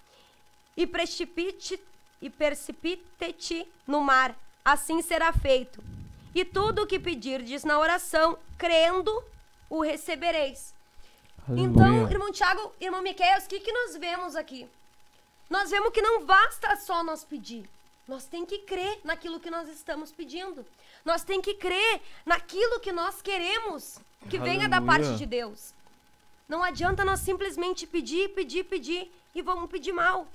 e precipite-te no mar, assim será feito. E tudo o que pedirdes na oração, crendo, o recebereis. Aleluia. Então, irmão Tiago, irmão Miqueias, o que nós vemos aqui? nós vemos que não basta só nós pedir. Nós tem que crer naquilo que nós estamos pedindo. Nós tem que crer naquilo que nós queremos que venha da parte de Deus. Não adianta nós simplesmente pedir e vamos pedir mal.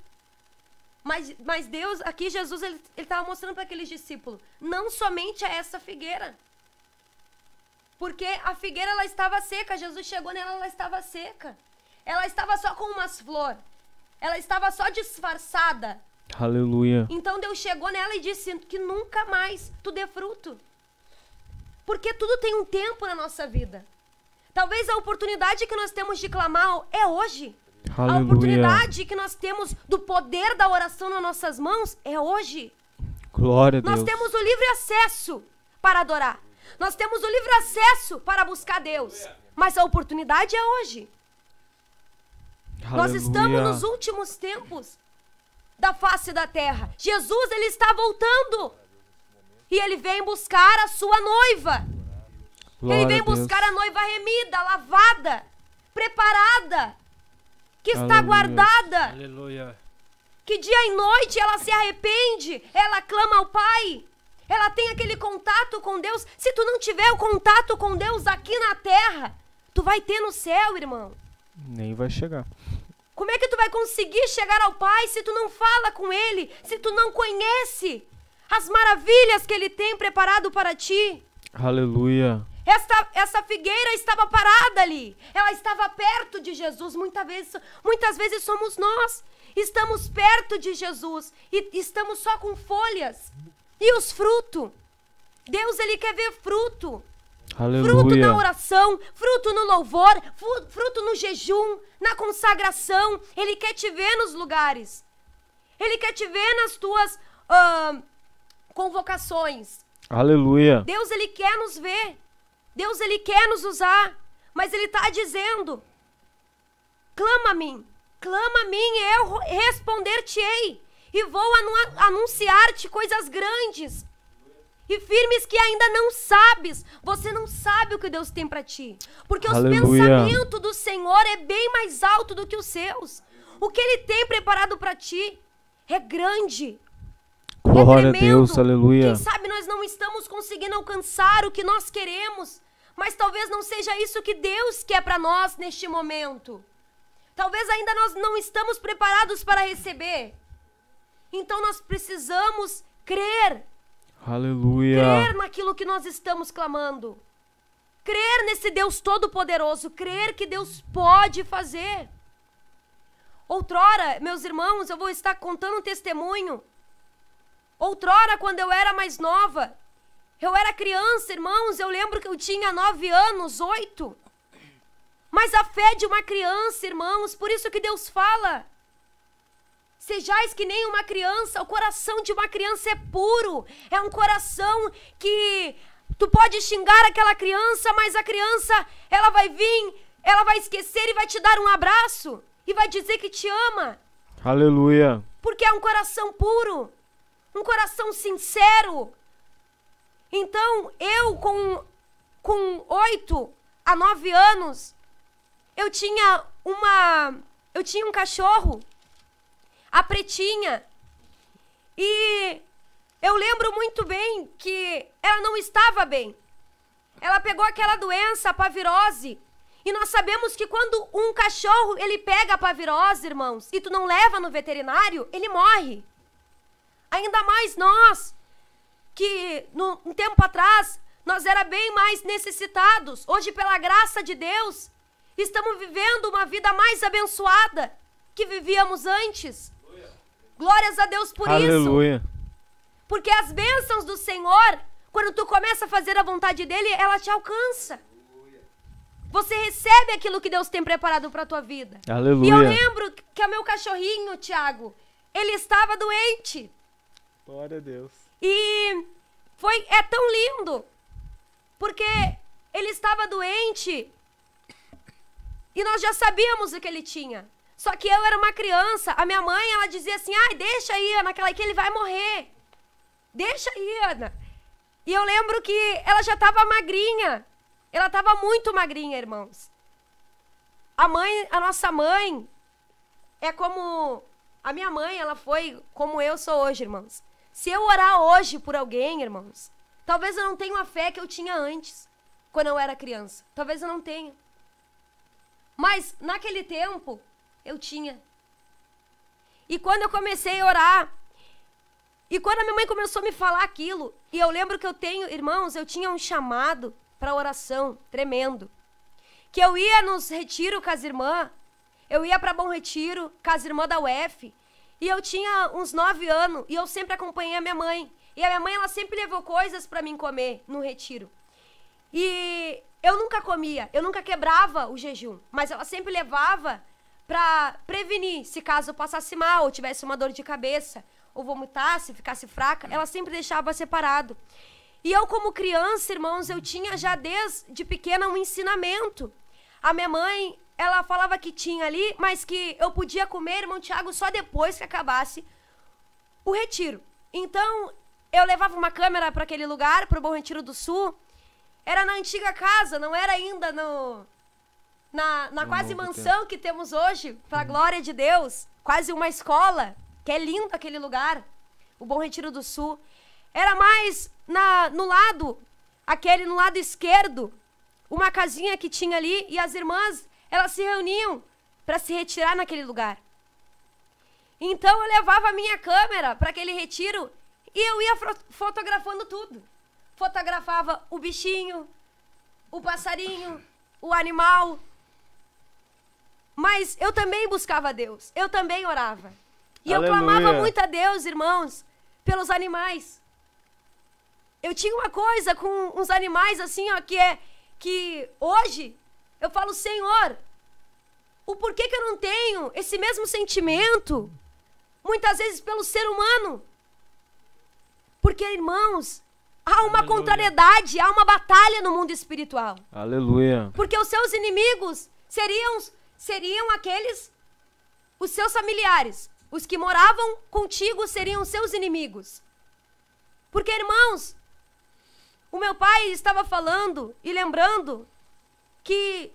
Mas Deus, aqui Jesus, ele estava mostrando para aqueles discípulos, não somente a essa figueira. Porque a figueira, ela estava seca, Jesus chegou nela, ela estava seca. Ela estava só com umas flores. Ela estava só disfarçada. Aleluia. Então Deus chegou nela e disse que nunca mais tu dê fruto. Porque tudo tem um tempo na nossa vida. Talvez a oportunidade que nós temos de clamar é hoje. Aleluia. A oportunidade que nós temos do poder da oração nas nossas mãos é hoje. Glória a Deus. Nós temos o livre acesso para adorar. Nós temos o livre acesso para buscar Deus. Mas a oportunidade é hoje. Aleluia. Nós estamos nos últimos tempos da face da terra. Jesus, ele está voltando. E ele vem buscar a sua noiva. Glória ele vem a Deus. buscar a noiva remida, lavada, preparada, que está Aleluia. guardada. Aleluia. Que dia e noite ela se arrepende, ela clama ao Pai. Ela tem aquele contato com Deus. Se tu não tiver o contato com Deus aqui na terra, tu vai ter no céu, irmão. Nem vai chegar. Como é que tu vai conseguir chegar ao Pai se tu não fala com Ele, se tu não conhece as maravilhas que Ele tem preparado para ti? Aleluia. Essa figueira estava parada ali. Ela estava perto de Jesus. Muitas vezes somos nós. Estamos perto de Jesus e estamos só com folhas. E os frutos? Deus, ele quer ver fruto. Aleluia. Fruto na oração, fruto no louvor, fruto no jejum, na consagração. Ele quer te ver nos lugares. Ele quer te ver nas tuas convocações. Aleluia. Deus, ele quer nos ver. Deus, ele quer nos usar. Mas ele está dizendo, clama a mim, e eu responder-te-ei. E vou anunciar-te coisas grandes e firmes que ainda não sabes. Você não sabe o que Deus tem para ti. Porque Aleluia. Os pensamentos do Senhor é bem mais alto do que os seus. O que Ele tem preparado para ti é grande. Glória é a Deus, aleluia. Quem sabe nós não estamos conseguindo alcançar o que nós queremos. Mas talvez não seja isso que Deus quer para nós neste momento. Talvez ainda nós não estamos preparados para receber. Então nós precisamos crer. Aleluia. Crer naquilo que nós estamos clamando. Crer nesse Deus todo-poderoso. Crer que Deus pode fazer. Outrora, meus irmãos, eu vou estar contando um testemunho. Outrora, quando eu era mais nova, eu era criança, irmãos, eu lembro que eu tinha 9 anos, 8. Mas a fé de uma criança, irmãos, por isso que Deus fala. Sejais que nem uma criança, o coração de uma criança é puro. É um coração que tu pode xingar aquela criança, mas a criança, ela vai vir, ela vai esquecer e vai te dar um abraço. E vai dizer que te ama. Aleluia. Porque é um coração puro, um coração sincero. Então, eu com 8 a 9 anos, eu tinha um cachorro, a Pretinha, e eu lembro muito bem que ela não estava bem. Ela pegou aquela doença, a pavirose, e nós sabemos que quando um cachorro, ele pega a pavirose, irmãos, e tu não leva no veterinário, ele morre. Ainda mais nós, que um tempo atrás, nós era bem mais necessitados. Hoje, pela graça de Deus, estamos vivendo uma vida mais abençoada que vivíamos antes. Glórias a Deus por Aleluia. isso. Porque as bênçãos do Senhor, quando tu começa a fazer a vontade dEle, ela te alcança. Você recebe aquilo que Deus tem preparado para a tua vida. Aleluia. E eu lembro que o meu cachorrinho, Tiago, ele estava doente. Glória a Deus. E é tão lindo, porque ele estava doente e nós já sabíamos o que ele tinha. Só que eu era uma criança, a minha mãe, ela dizia assim, deixa aí, Ana, que ele vai morrer. Deixa aí, Ana. E eu lembro que ela já estava magrinha, ela estava muito magrinha, irmãos. A nossa mãe, é como A minha mãe, ela foi como eu sou hoje, irmãos. Se eu orar hoje por alguém, irmãos, talvez eu não tenha a fé que eu tinha antes, quando eu era criança. Talvez eu não tenha. Mas, naquele tempo, eu tinha. E quando eu comecei a orar, e quando a minha mãe começou a me falar aquilo, e eu lembro que eu tenho, irmãos, eu tinha um chamado para oração tremendo. Que eu ia nos retiros com as irmãs, eu ia para Bom Retiro com as irmãs da UF, e eu tinha uns 9 anos, e eu sempre acompanhei a minha mãe. E a minha mãe, ela sempre levou coisas para mim comer no retiro. E eu nunca comia, eu nunca quebrava o jejum, mas ela sempre levava para prevenir, se caso eu passasse mal, ou tivesse uma dor de cabeça, ou vomitasse, ficasse fraca, ela sempre deixava separado. E eu, como criança, irmãos, eu tinha já desde pequena um ensinamento. A minha mãe, ela falava que tinha ali, mas que eu podia comer, irmão Tiago, só depois que acabasse o retiro. Então, eu levava uma câmera para aquele lugar, para o Bom Retiro do Sul. Era na antiga casa, não era ainda na quase mansão que temos hoje, para a glória de Deus. Quase uma escola, que é lindo aquele lugar, o Bom Retiro do Sul. Era mais no lado esquerdo, uma casinha que tinha ali, e as irmãs, elas se reuniam para se retirar naquele lugar. Então eu levava a minha câmera para aquele retiro e eu ia fotografando tudo. Fotografava o bichinho, o passarinho, o animal. Mas eu também buscava Deus, eu também orava. E Aleluia. eu clamava muito a Deus, irmãos, pelos animais. Eu tinha uma coisa com uns animais assim, ó, que hoje eu falo, Senhor, o porquê que eu não tenho esse mesmo sentimento, muitas vezes pelo ser humano? Porque, irmãos, há uma Aleluia. contrariedade, há uma batalha no mundo espiritual. Aleluia. Porque os seus inimigos seriam aqueles, os seus familiares. Os que moravam contigo seriam os seus inimigos. Porque, irmãos, o meu pai estava falando e lembrando que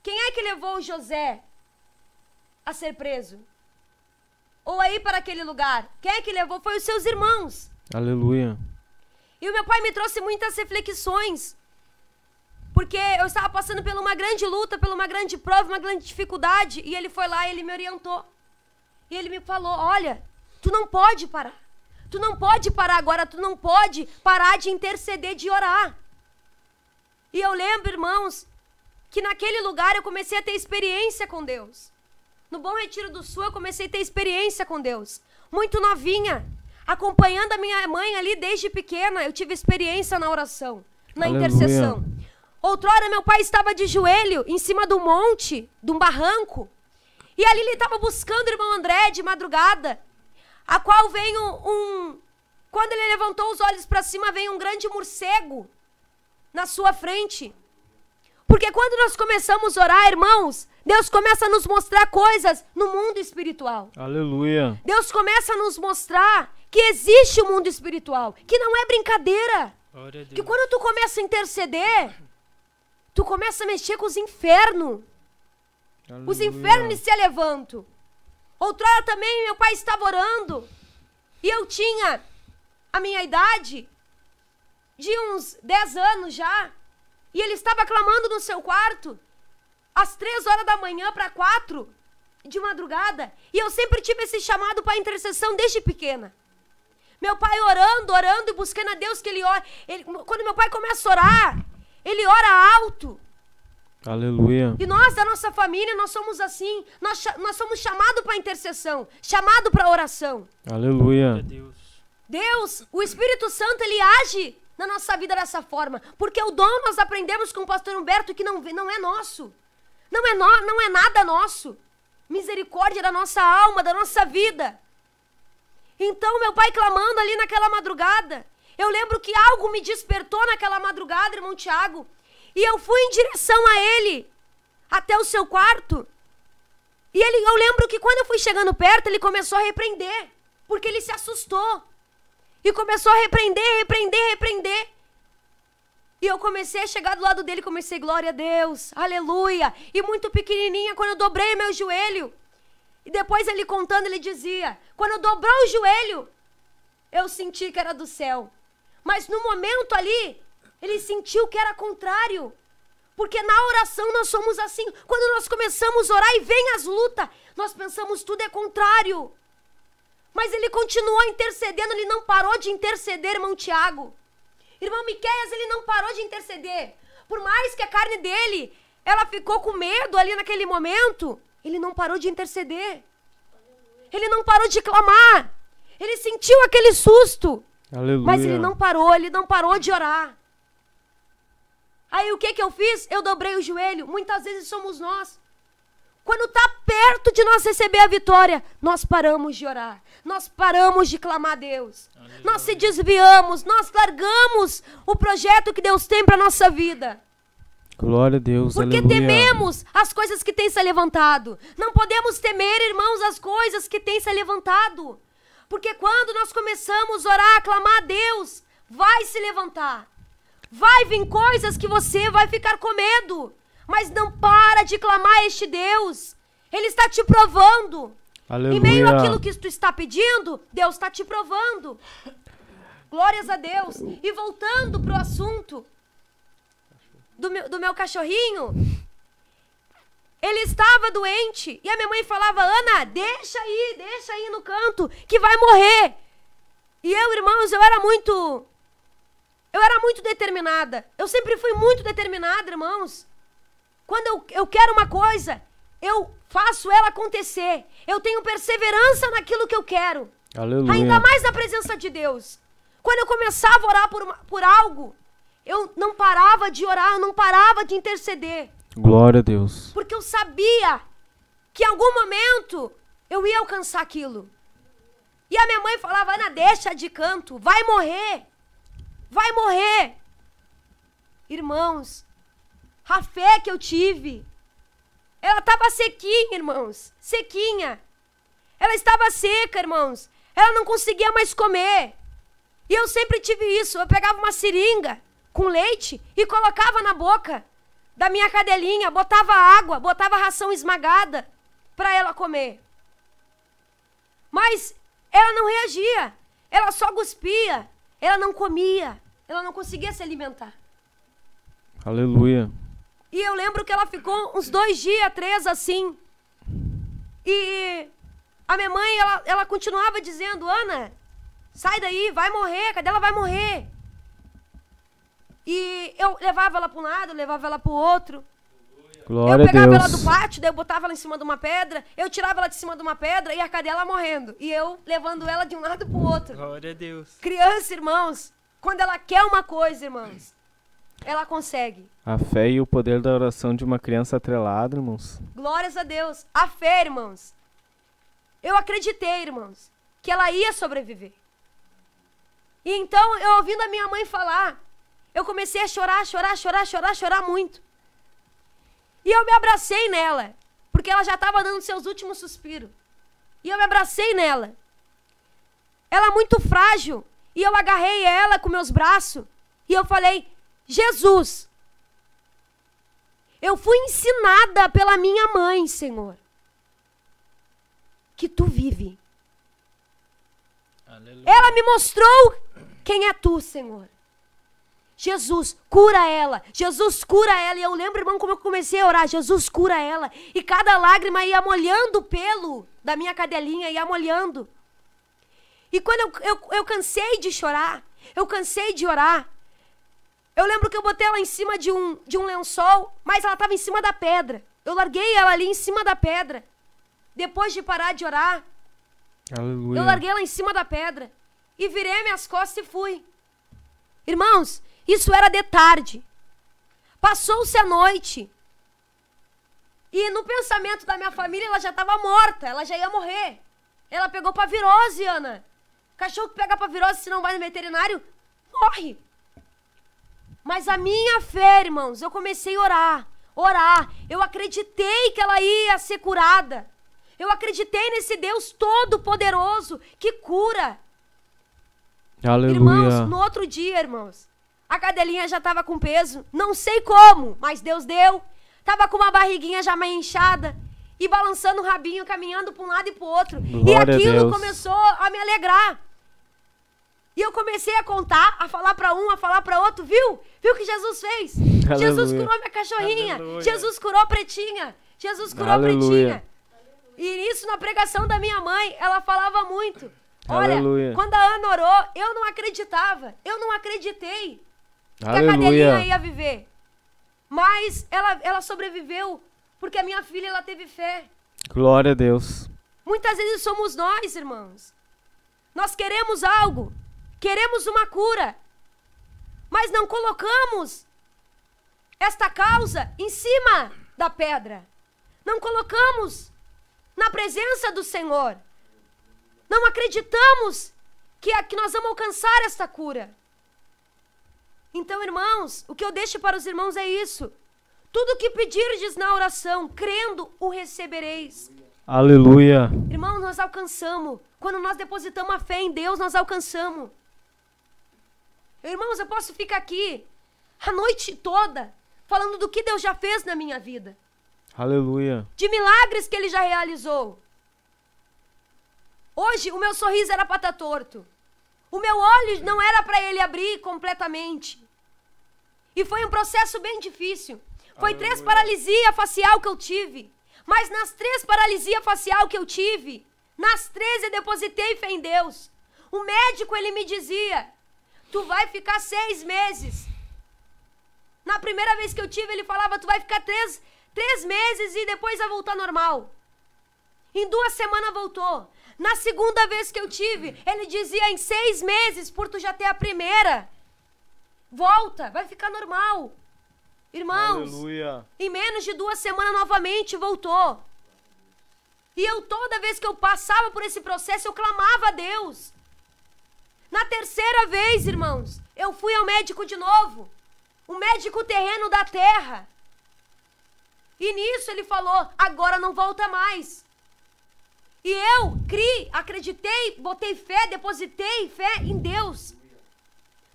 quem é que levou o José a ser preso? Ou a ir para aquele lugar? Quem é que levou? Foi os seus irmãos. Aleluia. E o meu pai me trouxe muitas reflexões. Porque eu estava passando por uma grande luta, por uma grande prova, uma grande dificuldade. E ele foi lá e ele me orientou. E ele me falou, olha, tu não pode parar. Tu não pode parar agora, tu não pode parar de interceder, de orar. E eu lembro, irmãos, que naquele lugar eu comecei a ter experiência com Deus. No Bom Retiro do Sul eu comecei a ter experiência com Deus. Muito novinha, acompanhando a minha mãe ali desde pequena, eu tive experiência na oração, na Aleluia. intercessão. Outrora meu pai estava de joelho em cima do monte, de um barranco. E ali ele estava buscando o irmão André de madrugada, a qual veio quando ele levantou os olhos para cima, veio um grande morcego na sua frente. Porque quando nós começamos a orar, irmãos, Deus começa a nos mostrar coisas no mundo espiritual. Aleluia. Deus começa a nos mostrar que existe o mundo espiritual, que não é brincadeira. Glória a Deus. Que quando tu começa a interceder, tu começa a mexer com os infernos. Os infernos se levantam. Outrora também meu pai estava orando. E eu tinha a minha idade de uns 10 anos já. E ele estava clamando no seu quarto às 3 horas da manhã para 4 de madrugada. E eu sempre tive esse chamado para intercessão desde pequena. Meu pai orando e buscando a Deus que ele ora. Quando meu pai começa a orar, ele ora alto. Aleluia. E nós, da nossa família, nós somos assim. Nós somos chamados para intercessão, chamado para oração. Aleluia. Glória a Deus. Deus, o Espírito Santo, ele age na nossa vida dessa forma. Porque o dom nós aprendemos com o pastor Humberto que não é nosso. Não é nada nosso. Misericórdia da nossa alma, da nossa vida. Então, meu pai clamando ali naquela madrugada. Eu lembro que algo me despertou naquela madrugada, irmão Tiago. E eu fui em direção a ele, até o seu quarto. E eu lembro que quando eu fui chegando perto, ele começou a repreender. Porque ele se assustou. E começou a repreender. E eu comecei a chegar do lado dele, comecei, glória a Deus, aleluia. E muito pequenininha, quando eu dobrei meu joelho, E depois ele contando, ele dizia, quando dobrou o joelho, eu senti que era do céu. Mas no momento ali, ele sentiu que era contrário. Porque na oração nós somos assim. Quando nós começamos a orar e vem as lutas, nós pensamos tudo é contrário. Mas ele continuou intercedendo, ele não parou de interceder, irmão Tiago. Irmão Miqueias, ele não parou de interceder. Por mais que a carne dele, ela ficou com medo ali naquele momento, ele não parou de interceder. Ele não parou de clamar. Ele sentiu aquele susto. Aleluia. Mas ele não parou de orar. Aí o que eu fiz? Eu dobrei o joelho. Muitas vezes somos nós. Quando está perto de nós receber a vitória, nós paramos de orar. Nós paramos de clamar a Deus. Aleluia. Nós se desviamos, nós largamos o projeto que Deus tem para nossa vida. Glória a Deus, porque aleluia. tememos as coisas que têm se levantado. Não podemos temer, irmãos, as coisas que têm se levantado. Porque quando nós começamos a orar, a clamar a Deus, vai se levantar. Vai vir coisas que você vai ficar com medo. Mas não para de clamar a este Deus. Ele está te provando. Aleluia. Em meio àquilo que tu está pedindo, Deus está te provando. Glórias a Deus. E voltando para o assunto do meu cachorrinho, ele estava doente. E a minha mãe falava, Ana, deixa aí no canto, que vai morrer. E eu, irmãos, eu era muito determinada. Eu sempre fui muito determinada, irmãos. Quando eu quero uma coisa, eu faço ela acontecer. Eu tenho perseverança naquilo que eu quero. Aleluia. Ainda mais na presença de Deus. Quando eu começava a orar por algo, eu não parava de orar, eu não parava de interceder. Glória a Deus. Porque eu sabia que em algum momento eu ia alcançar aquilo. E a minha mãe falava, Ana, deixa de canto, vai morrer. Vai morrer. Irmãos, a fé que eu tive, ela estava sequinha, irmãos. Sequinha. Ela estava seca, irmãos. Ela não conseguia mais comer. E eu sempre tive isso. Eu pegava uma seringa com leite e colocava na boca da minha cadelinha. Botava água, botava ração esmagada para ela comer. Mas ela não reagia. Ela só cuspia. Ela não comia. Ela não conseguia se alimentar. Aleluia. E eu lembro que ela ficou uns 2 dias, 3, assim. E a minha mãe, ela continuava dizendo, Ana, sai daí, vai morrer, a cadela vai morrer. E eu levava ela para um lado, levava ela para o outro. Glória eu pegava a ela Deus. do pátio, daí eu botava ela em cima de uma pedra, eu tirava ela de cima de uma pedra e a cadela morrendo. E eu levando ela de um lado para o outro. Glória a Deus. Criança, irmãos, quando ela quer uma coisa, irmãos, ela consegue. A fé e o poder da oração de uma criança atrelada, irmãos. Glórias a Deus. A fé, irmãos. Eu acreditei, irmãos, que ela ia sobreviver. E então, eu ouvindo a minha mãe falar, eu comecei a chorar muito. E eu me abracei nela, porque ela já estava dando seus últimos suspiros. E eu me abracei nela. Ela muito frágil. E eu agarrei ela com meus braços. E eu falei, Jesus, eu fui ensinada pela minha mãe, Senhor, que tu vive. Aleluia. Ela me mostrou quem é tu, Senhor. Jesus, cura ela. Jesus, cura ela. E eu lembro, irmão, como eu comecei a orar. Jesus, cura ela. E cada lágrima ia molhando o pelo da minha cadelinha, ia molhando. E quando eu cansei de chorar, eu cansei de orar, eu lembro que eu botei ela em cima de um lençol, mas ela estava em cima da pedra. Eu larguei ela ali em cima da pedra. Depois de parar de orar, Aleluia. eu larguei ela em cima da pedra. E virei minhas costas e fui. Irmãos, isso era de tarde. Passou-se a noite. E no pensamento da minha família, ela já estava morta. Ela já ia morrer. Ela pegou pavirose, Ana. Cachorro que pega pavirose, se não vai no veterinário, morre. Mas a minha fé, irmãos, eu comecei a orar. Eu acreditei que ela ia ser curada. Eu acreditei nesse Deus todo-poderoso que cura. Aleluia. Irmãos, no outro dia, irmãos, a cadelinha já estava com peso. Não sei como, mas Deus deu. Tava com uma barriguinha já meio inchada. e balançando o rabinho, caminhando para um lado e para o outro. E Glória a aquilo Deus. começou a me alegrar. E eu comecei a contar, a falar para um, a falar para outro, viu? Viu o que Jesus fez? Jesus Aleluia. curou minha cachorrinha. Aleluia. Jesus curou a pretinha. Jesus curou a Aleluia. pretinha. E isso na pregação da minha mãe, ela falava muito. Olha, Aleluia. quando a Ana orou, eu não acreditava. Eu não acreditei que a cadelinha Aleluia. ia viver. Mas ela sobreviveu porque a minha filha, ela teve fé. Glória a Deus. Muitas vezes somos nós, irmãos. Nós queremos algo. Queremos uma cura. Mas não colocamos esta causa em cima da pedra. Não colocamos na presença do Senhor. Não acreditamos que nós vamos alcançar esta cura. Então, irmãos, o que eu deixo para os irmãos é isso. Tudo que pedirdes na oração, crendo, o recebereis. Aleluia. Irmãos, nós alcançamos. Quando nós depositamos a fé em Deus, nós alcançamos. Irmãos, eu posso ficar aqui a noite toda falando do que Deus já fez na minha vida. Aleluia. De milagres que Ele já realizou. Hoje, o meu sorriso era para estar torto. O meu olho não era para ele abrir completamente. E foi um processo bem difícil. Foi 3 paralisia facial que eu tive. Mas nas 3 paralisia facial que eu tive, nas 3 eu depositei fé em Deus. O médico, ele me dizia, tu vai ficar 6 meses. Na primeira vez que eu tive, ele falava, tu vai ficar 3 meses e depois vai voltar normal. Em 2 semanas voltou. Na segunda vez que eu tive, ele dizia, em 6 meses, por tu já ter a primeira, volta, vai ficar normal. Irmãos, Aleluia. em menos de 2 semanas novamente voltou. E eu, toda vez que eu passava por esse processo, eu clamava a Deus. Na 3ª vez, irmãos, eu fui ao médico de novo. O médico terreno da terra. E nisso ele falou, agora não volta mais. E eu criei, acreditei, botei fé, depositei fé em Deus.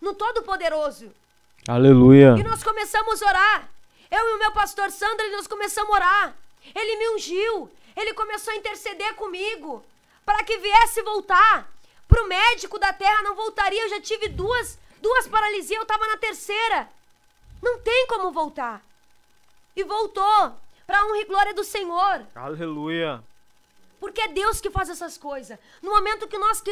No Todo-Poderoso. Aleluia. E nós começamos a orar. Eu e o meu pastor Sandro, nós começamos a orar. Ele me ungiu. Ele começou a interceder comigo. Para que viesse voltar. Para o médico da terra não voltaria. Eu já tive duas paralisias. Eu estava na 3ª. Não tem como voltar. E voltou. Para a honra e glória do Senhor. Aleluia. Porque é Deus que faz essas coisas. No momento que nós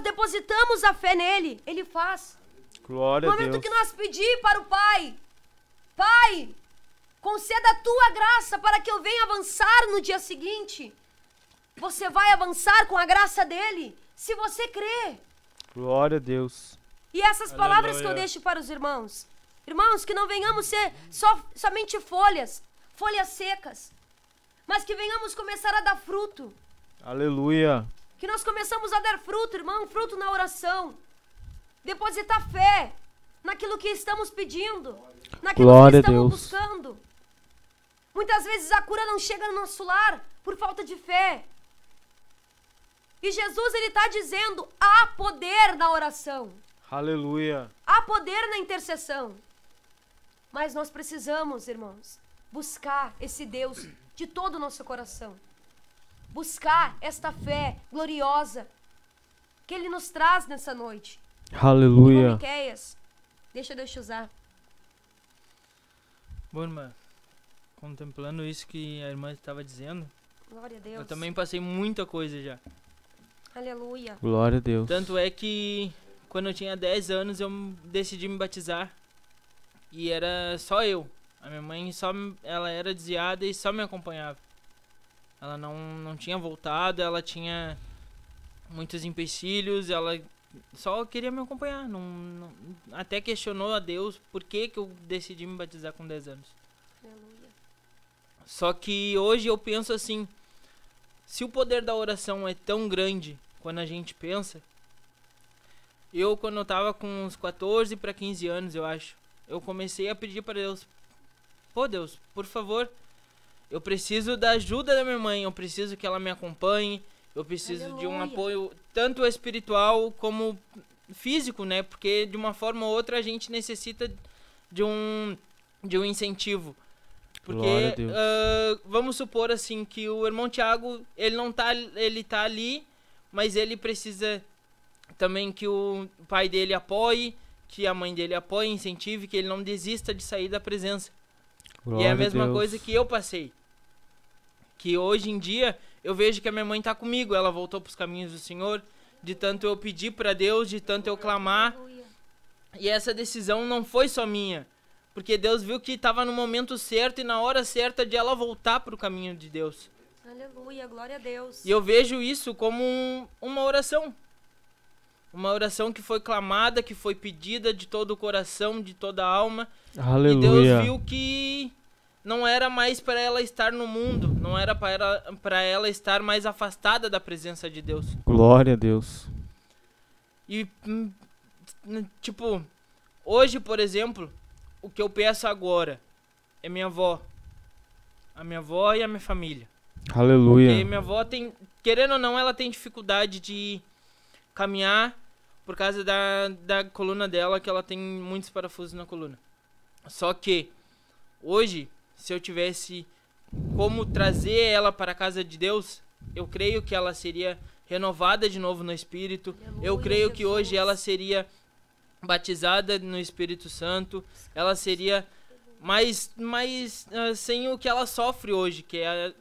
depositamos a fé nele, ele faz. Glória No a Deus. momento que nós pedimos para o Pai, Pai, conceda a tua graça para que eu venha avançar no dia seguinte. Você vai avançar com a graça dele, se você crer. Glória a Deus. E essas palavras que eu Aleluia. deixo para os irmãos. Irmãos, que não venhamos ser somente folhas secas, mas que venhamos começar a dar fruto. Aleluia. Que nós começamos a dar fruto, irmão, fruto na oração. Depositar fé naquilo que estamos pedindo, naquilo Glória que a estamos Deus. buscando. Muitas vezes a cura não chega no nosso lar por falta de fé. E Jesus, ele está dizendo, há poder na oração. Aleluia. Há poder na intercessão. Mas nós precisamos, irmãos, buscar esse Deus de todo o nosso coração. Buscar esta fé gloriosa que Ele nos traz nessa noite. Aleluia. Irmão Miqueias, deixa Deus te usar. Bom, irmã, contemplando isso que a irmã estava dizendo, Glória a Deus. eu também passei muita coisa já. Aleluia. Glória a Deus. Tanto é que quando eu tinha 10 anos eu decidi me batizar. E era só eu. A minha mãe ela era desviada e só me acompanhava. Ela não tinha voltado, ela tinha muitos empecilhos, ela só queria me acompanhar. Até questionou a Deus por que eu decidi me batizar com 10 anos. Aleluia. Só que hoje eu penso assim, se o poder da oração é tão grande quando a gente pensa, quando eu tava com uns 14 para 15 anos, eu acho, eu comecei a pedir para Deus, pô Deus, por favor, eu preciso da ajuda da minha mãe, eu preciso que ela me acompanhe, eu preciso de um Aleluia. apoio tanto espiritual como físico, né? Porque de uma forma ou outra a gente necessita de um incentivo. Glória a Porque, Deus. vamos supor assim, que o irmão Tiago, ele tá ali, mas ele precisa também que o pai dele apoie, que a mãe dele apoie, incentive, que ele não desista de sair da presença. Glória E é a mesma Deus. coisa que eu passei. Que hoje em dia, eu vejo que a minha mãe tá comigo, ela voltou pros caminhos do Senhor, de tanto eu pedir para Deus, de tanto eu clamar. E essa decisão não foi só minha, porque Deus viu que estava no momento certo e na hora certa de ela voltar para o caminho de Deus. Aleluia, glória a Deus. E eu vejo isso como uma oração. Uma oração que foi clamada, que foi pedida de todo o coração, de toda a alma. Aleluia. E Deus viu que não era mais para ela estar no mundo, não era para ela estar mais afastada da presença de Deus. Glória a Deus. E, tipo, hoje, por exemplo, o que eu peço agora é minha avó. A minha avó e a minha família. Aleluia. Porque minha avó tem, querendo ou não, ela tem dificuldade de caminhar por causa da coluna dela, que ela tem muitos parafusos na coluna. Só que, hoje, se eu tivesse como trazer ela para a casa de Deus, eu creio que ela seria renovada de novo no Espírito. Aleluia, Eu creio que Jesus. hoje ela seria batizada no Espírito Santo. Ela seria mais sem o que ela sofre hoje, que é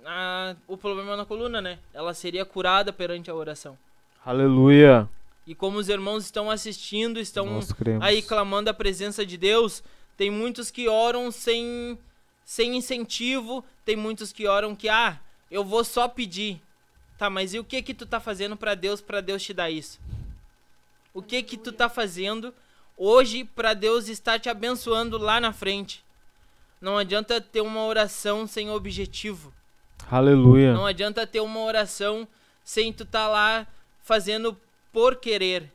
o problema na coluna, né? Ela seria curada perante a oração. Aleluia. E como os irmãos estão assistindo, estão Nós cremos. aí clamando a presença de Deus, tem muitos que oram sem incentivo, tem muitos que oram que, eu vou só pedir. Tá, mas e o que tu tá fazendo para Deus te dar isso? O que tu tá fazendo hoje para Deus estar te abençoando lá na frente? Não adianta ter uma oração sem objetivo. Aleluia. Não adianta ter uma oração sem tu tá lá fazendo por querer.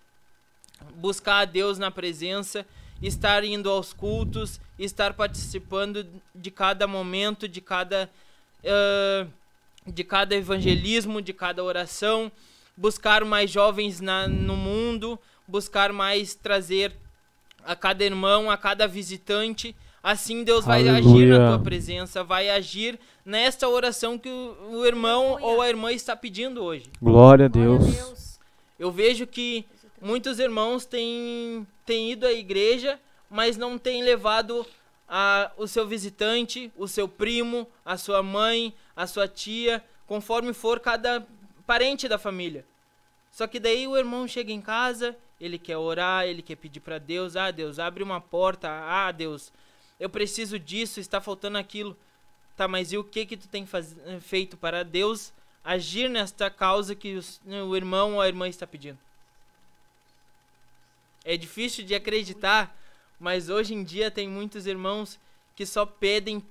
Buscar a Deus na presença, estar indo aos cultos, estar participando de cada momento, de cada evangelismo, de cada oração, buscar mais jovens no mundo, buscar mais trazer a cada irmão, a cada visitante. Assim Deus vai Aleluia. agir na tua presença, vai agir nesta oração que o irmão Aleluia. ou a irmã está pedindo hoje. Glória a Glória Deus. a Deus. Eu vejo que muitos irmãos têm ido à igreja, mas não têm levado o seu visitante, o seu primo, a sua mãe, a sua tia, conforme for cada parente da família. Só que daí o irmão chega em casa, ele quer orar, ele quer pedir para Deus, Deus, abre uma porta, Deus, eu preciso disso, está faltando aquilo. Tá, mas e o que tu tem feito para Deus agir nesta causa que o irmão ou a irmã está pedindo? É difícil de acreditar, mas hoje em dia tem muitos irmãos que só pedem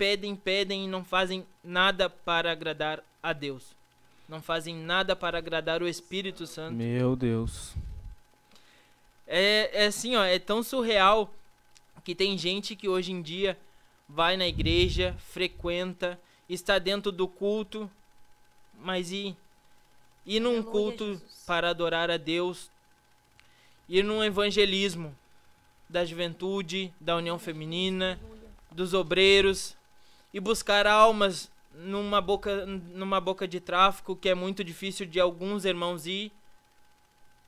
e não fazem nada para agradar a Deus. Não fazem nada para agradar o Espírito Santo. Meu Deus. É assim, é tão surreal que tem gente que hoje em dia vai na igreja, frequenta, está dentro do culto, mas ir num Aleluia, culto Jesus. para adorar a Deus, ir num evangelismo da juventude, da união feminina, dos obreiros, e buscar almas numa boca de tráfico, que é muito difícil de alguns irmãos ir.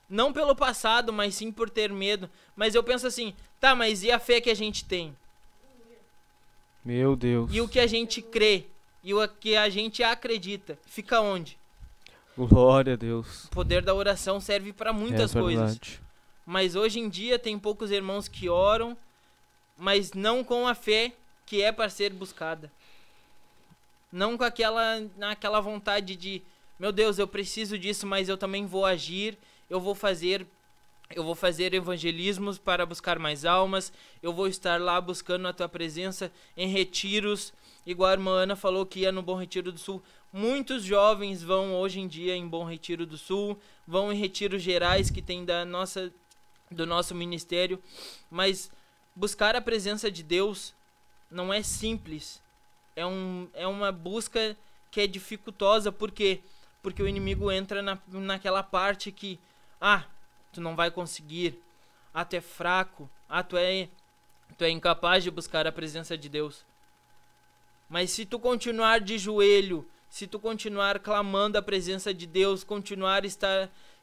Não pelo passado, mas sim por ter medo. Mas eu penso assim, tá, mas e a fé que a gente tem? Meu Deus. E o que a gente crê? E o que a gente acredita? Fica onde? Glória a Deus. O poder da oração serve para muitas coisas. Verdade. Mas hoje em dia tem poucos irmãos que oram, mas não com a fé que é para ser buscada. Não com aquela vontade de, meu Deus, eu preciso disso, mas eu também vou agir. Eu vou fazer evangelismos para buscar mais almas. Eu vou estar lá buscando a tua presença em retiros. Igual a irmã Ana falou que ia no Bom Retiro do Sul. Muitos jovens vão hoje em dia em Bom Retiro do Sul. Vão em retiros gerais que tem do nosso ministério. Mas buscar a presença de Deus não é simples. É uma busca que é dificultosa. Por quê? Porque o inimigo entra naquela parte que tu não vai conseguir, tu é fraco, tu é incapaz de buscar a presença de Deus. Mas se tu continuar de joelho, se tu continuar clamando a presença de Deus, continuar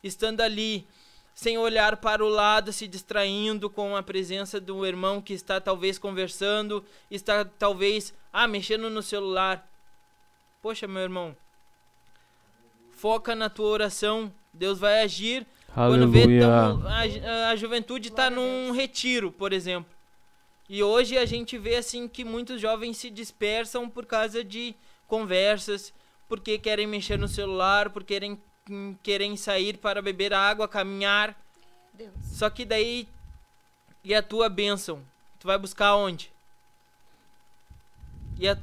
estando ali, sem olhar para o lado, se distraindo com a presença do irmão que está talvez conversando, está talvez mexendo no celular. Poxa, meu irmão, foca na tua oração, Deus vai agir. Quando vê, a juventude está num retiro, por exemplo. E hoje a gente vê assim que muitos jovens se dispersam por causa de conversas, porque querem mexer no celular, porque querem sair para beber água, caminhar. Deus. Só que daí, e a tua bênção? Tu vai buscar onde? E a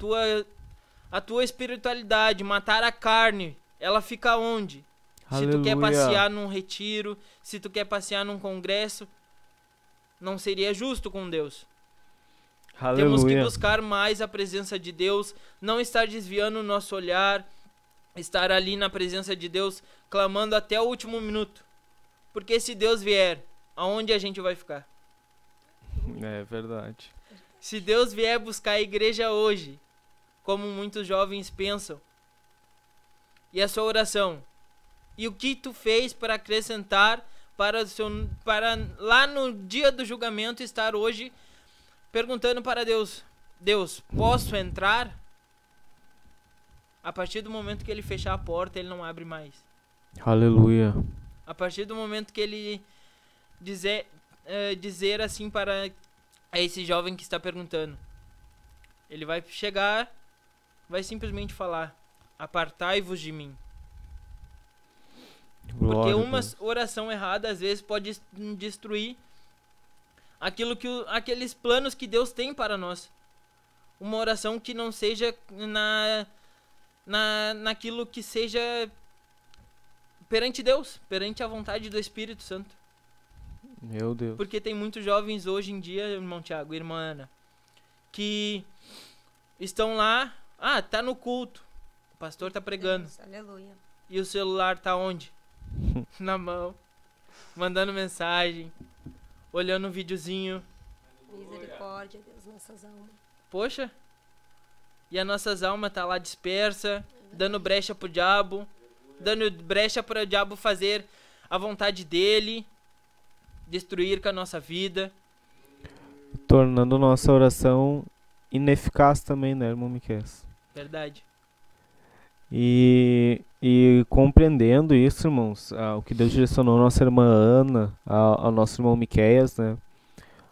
tua espiritualidade, matar a carne, ela fica onde? Se tu quer passear num retiro, se tu quer passear num congresso, não seria justo com Deus. Aleluia. Temos que buscar mais a presença de Deus, não estar desviando o nosso olhar, estar ali na presença de Deus, clamando até o último minuto. Porque se Deus vier, aonde a gente vai ficar? É verdade. Se Deus vier buscar a igreja hoje, como muitos jovens pensam, e a sua oração, e o que tu fez para acrescentar para lá no dia do julgamento estar hoje perguntando para Deus, Deus, posso entrar? A partir do momento que ele fechar a porta, ele não abre mais. Aleluia. A partir do momento que ele dizer assim para esse jovem que está perguntando, ele vai chegar, vai simplesmente falar, apartai-vos de mim. Porque uma oração errada às vezes pode destruir aqueles planos que Deus tem para nós. Uma oração que não seja naquilo que seja perante Deus, perante a vontade do Espírito Santo. Meu Deus. Porque tem muitos jovens hoje em dia, irmão Tiago, irmã Ana, que estão lá, tá no culto, o pastor tá pregando. Deus, aleluia. E o celular tá onde? Na mão, mandando mensagem, olhando um videozinho. Misericórdia, Deus, nossas almas. Poxa, e as nossas almas tá lá dispersa, dando brecha pro diabo, dando brecha para o diabo fazer a vontade dele, destruir com a nossa vida. Tornando nossa oração ineficaz também, né, irmão Miquel? Verdade. E compreendendo isso, irmãos, o que Deus direcionou a nossa irmã Ana, ao nosso irmão Miqueias, né?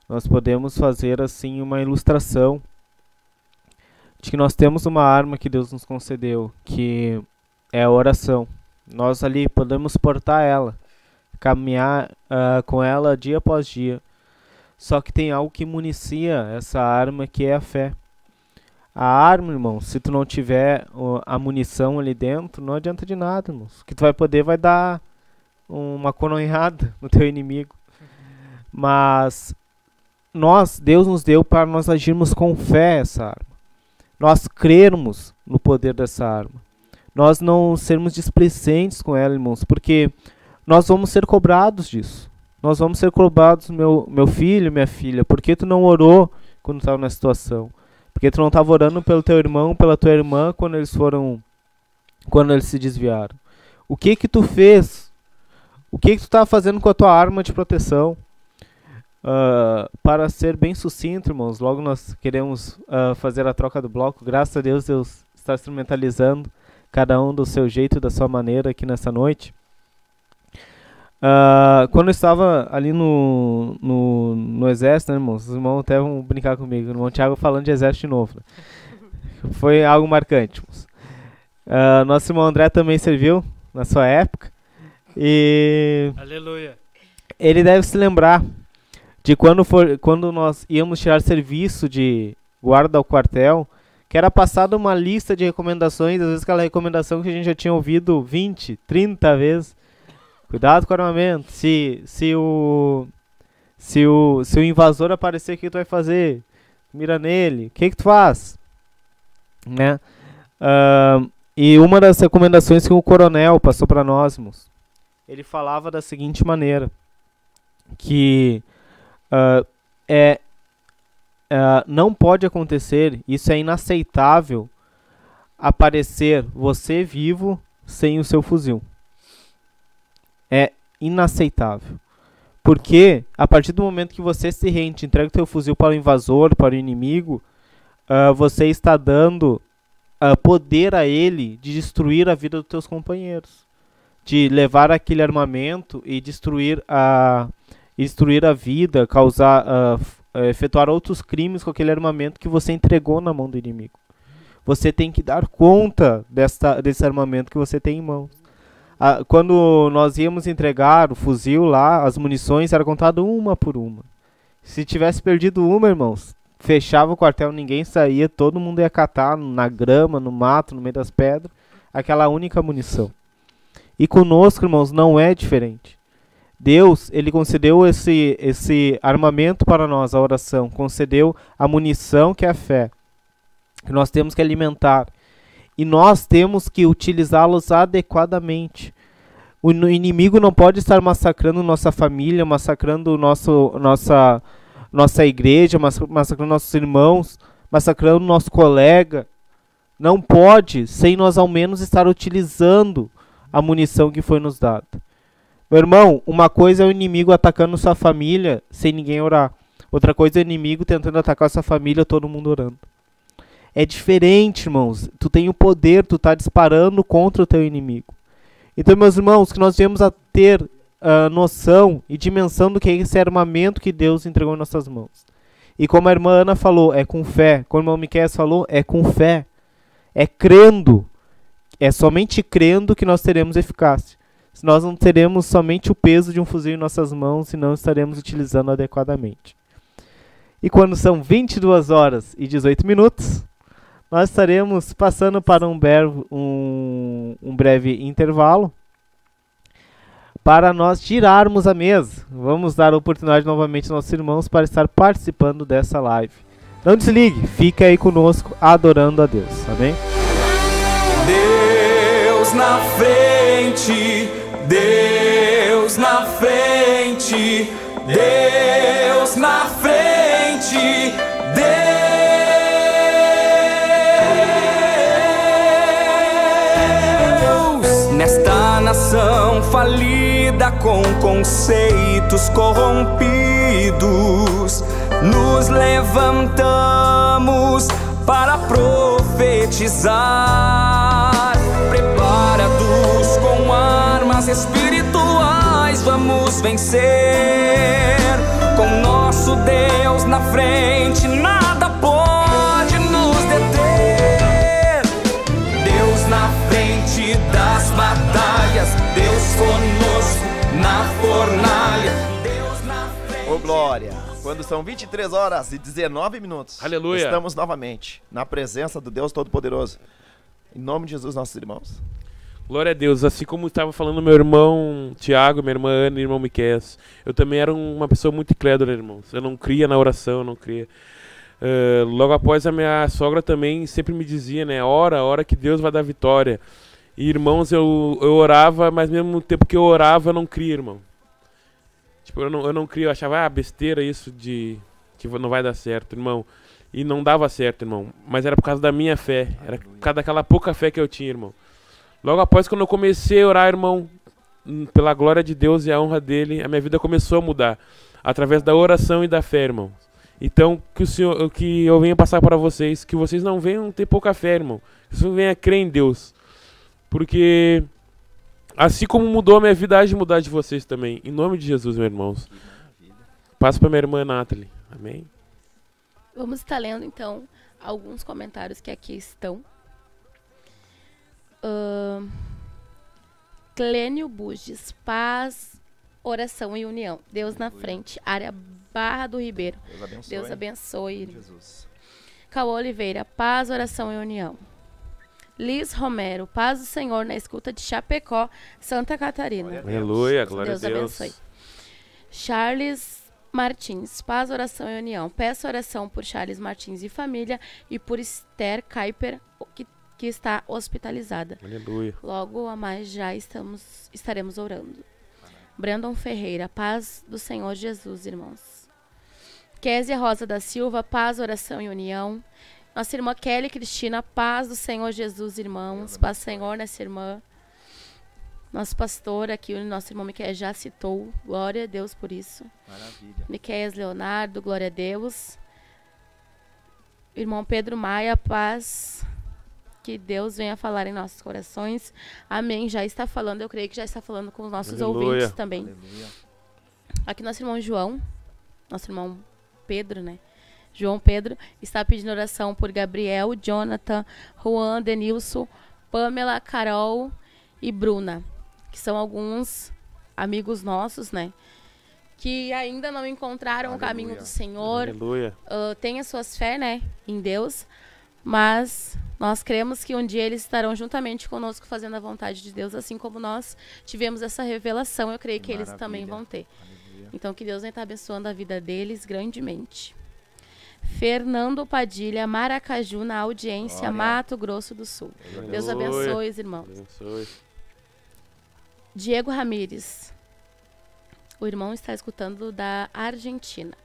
Nós podemos fazer assim uma ilustração de que nós temos uma arma que Deus nos concedeu, que é a oração. Nós ali podemos portar ela, caminhar com ela dia após dia. Só que tem algo que municia essa arma, que é a fé. A arma, irmão, se tu não tiver a munição ali dentro, não adianta de nada, irmãos. O que tu vai poder vai dar uma coronhada no teu inimigo. Mas Deus nos deu para nós agirmos com fé essa arma. Nós crermos no poder dessa arma. Nós não sermos displicentes com ela, irmãos, porque nós vamos ser cobrados disso. Nós vamos ser cobrados, meu filho, minha filha, por que tu não orou quando estava na situação? Porque tu não estava orando pelo teu irmão, pela tua irmã, quando eles se desviaram. O que tu fez? O que tu estava fazendo com a tua arma de proteção? Para ser bem sucinto, irmãos, logo nós queremos fazer a troca do bloco. Graças a Deus, Deus está instrumentalizando cada um do seu jeito e da sua maneira aqui nessa noite. Quando eu estava ali no exército, né, irmãos? Os irmãos até vão brincar comigo. O irmão Tiago falando de exército de novo, né? Foi algo marcante, irmãos. Nosso irmão André também serviu na sua época. E aleluia. Ele deve se lembrar de quando nós íamos tirar serviço de guarda ao quartel, que era passada uma lista de recomendações, às vezes aquela recomendação que a gente já tinha ouvido 20, 30 vezes. Cuidado com o armamento. Se o invasor aparecer, o que tu vai fazer? Mira nele. O que tu faz? Né? E uma das recomendações que o coronel passou para nós, irmãos, ele falava da seguinte maneira, que não pode acontecer, isso é inaceitável, aparecer você vivo sem o seu fuzil. É inaceitável. Porque a partir do momento que você se rende, entrega o seu fuzil para o invasor, para o inimigo, você está dando poder a ele de destruir a vida dos teus companheiros. De levar aquele armamento e destruir a vida, efetuar outros crimes com aquele armamento que você entregou na mão do inimigo. Você tem que dar conta desse armamento que você tem em mãos. Quando nós íamos entregar o fuzil lá, as munições eram contadas uma por uma. Se tivesse perdido uma, irmãos, fechava o quartel, ninguém saía, todo mundo ia catar na grama, no mato, no meio das pedras, aquela única munição. E conosco, irmãos, não é diferente. Deus, ele concedeu esse armamento para nós, a oração, concedeu a munição que é a fé, que nós temos que alimentar. E nós temos que utilizá-los adequadamente. O inimigo não pode estar massacrando nossa família, massacrando nossa igreja, massacrando nossos irmãos, massacrando nosso colega. Não pode, sem nós ao menos estar utilizando a munição que foi nos dada. Meu irmão, uma coisa é o inimigo atacando sua família sem ninguém orar. Outra coisa é o inimigo tentando atacar sua família, todo mundo orando. É diferente, irmãos. Tu tem o poder, tu tá disparando contra o teu inimigo. Então, meus irmãos, que nós devemos ter noção e dimensão do que é esse armamento que Deus entregou em nossas mãos. E como a irmã Ana falou, é com fé. Como o irmão Miquel falou, é com fé. É crendo. É somente crendo que nós teremos eficácia. Se nós não teremos somente o peso de um fuzil em nossas mãos, e não estaremos utilizando adequadamente. E quando são 22 horas e 18 minutos, nós estaremos passando para um breve intervalo para nós tirarmos a mesa. Vamos dar a oportunidade novamente aos nossos irmãos para estar participando dessa live. Não desligue, fica aí conosco adorando a Deus. Amém? Deus na frente, Deus na frente, Deus na frente, Deus nesta nação falida com conceitos corrompidos, nos levantamos para profetizar, preparados com armas espirituais, vamos vencer. Com nosso Deus na frente, nada pode nos deter. Deus na frente das batalhas, Deus conosco na fornalha, Deus na frente. Ô glória! Quando são 23 horas e 19 minutos, Aleluia. Estamos novamente na presença do Deus Todo-Poderoso. Em nome de Jesus, nossos irmãos. Glória a Deus. Assim como estava falando meu irmão Tiago, minha irmã Ana e meu irmão Miquel, eu também era uma pessoa muito incrédula, irmãos. Eu não cria na oração, eu não cria. Logo após, a minha sogra também sempre me dizia, né? Ora que Deus vai dar vitória. E, irmãos, eu orava, mas ao mesmo tempo que eu orava, eu não cria, irmão. Tipo, eu não cria, eu achava, besteira isso de que não vai dar certo, irmão. E não dava certo, irmão. Mas era por causa da minha fé. Era por causa daquela pouca fé que eu tinha, irmão. Logo após, quando eu comecei a orar, irmão, pela glória de Deus e a honra dele, a minha vida começou a mudar. Através da oração e da fé, irmão. Então, que eu venha passar para vocês, que vocês não venham ter pouca fé, irmão. Que vocês venham crer em Deus. Porque assim como mudou a minha vida, há de mudar de vocês também. Em nome de Jesus, meus irmãos. Passo para minha irmã Nathalie. Amém? Vamos estar lendo, então, alguns comentários que aqui estão. Clênio Buges, paz, oração e união. Deus na frente, área Barra do Ribeiro. Deus abençoe. Jesus. Cauã Oliveira, paz, oração e união. Liz Romero, paz do Senhor na escuta de Chapecó, Santa Catarina. Aleluia, glória a Deus. Deus abençoe. Charles Martins, paz, oração e união. Peço oração por Charles Martins e família e por Esther Kuiper, que está hospitalizada. Aleluia. Logo a mais já estaremos orando. Brandon Ferreira, paz do Senhor Jesus, irmãos. Késia Rosa da Silva, paz, oração e união. Nossa irmã Kelly Cristina, paz do Senhor Jesus, irmãos. Paz do Senhor nessa irmã. Nosso pastor aqui, o nosso irmão Miquel já citou. Glória a Deus por isso. Maravilha. Miquel Leonardo, glória a Deus. Irmão Pedro Maia, paz. Que Deus venha falar em nossos corações. Amém. Já está falando, eu creio que já está falando com os nossos Aleluia. ouvintes também. Aleluia. Aqui nosso irmão João, nosso irmão Pedro, né? João Pedro está pedindo oração por Gabriel, Jonathan, Juan, Denilson, Pamela, Carol e Bruna, que são alguns amigos nossos, né? Que ainda não encontraram o caminho do Senhor. Aleluia. Têm as suas fé, né? Em Deus. Mas nós cremos que um dia eles estarão juntamente conosco fazendo a vontade de Deus, assim como nós tivemos essa revelação. Eu creio que eles também vão ter. Aleluia. Então, que Deus venha estar abençoando a vida deles grandemente. Fernando Padilha, Maracaju, na audiência, Glória. Mato Grosso do Sul. Deus Aleluia. abençoe os irmãos. Abençoe. Diego Ramires. O irmão está escutando da Argentina.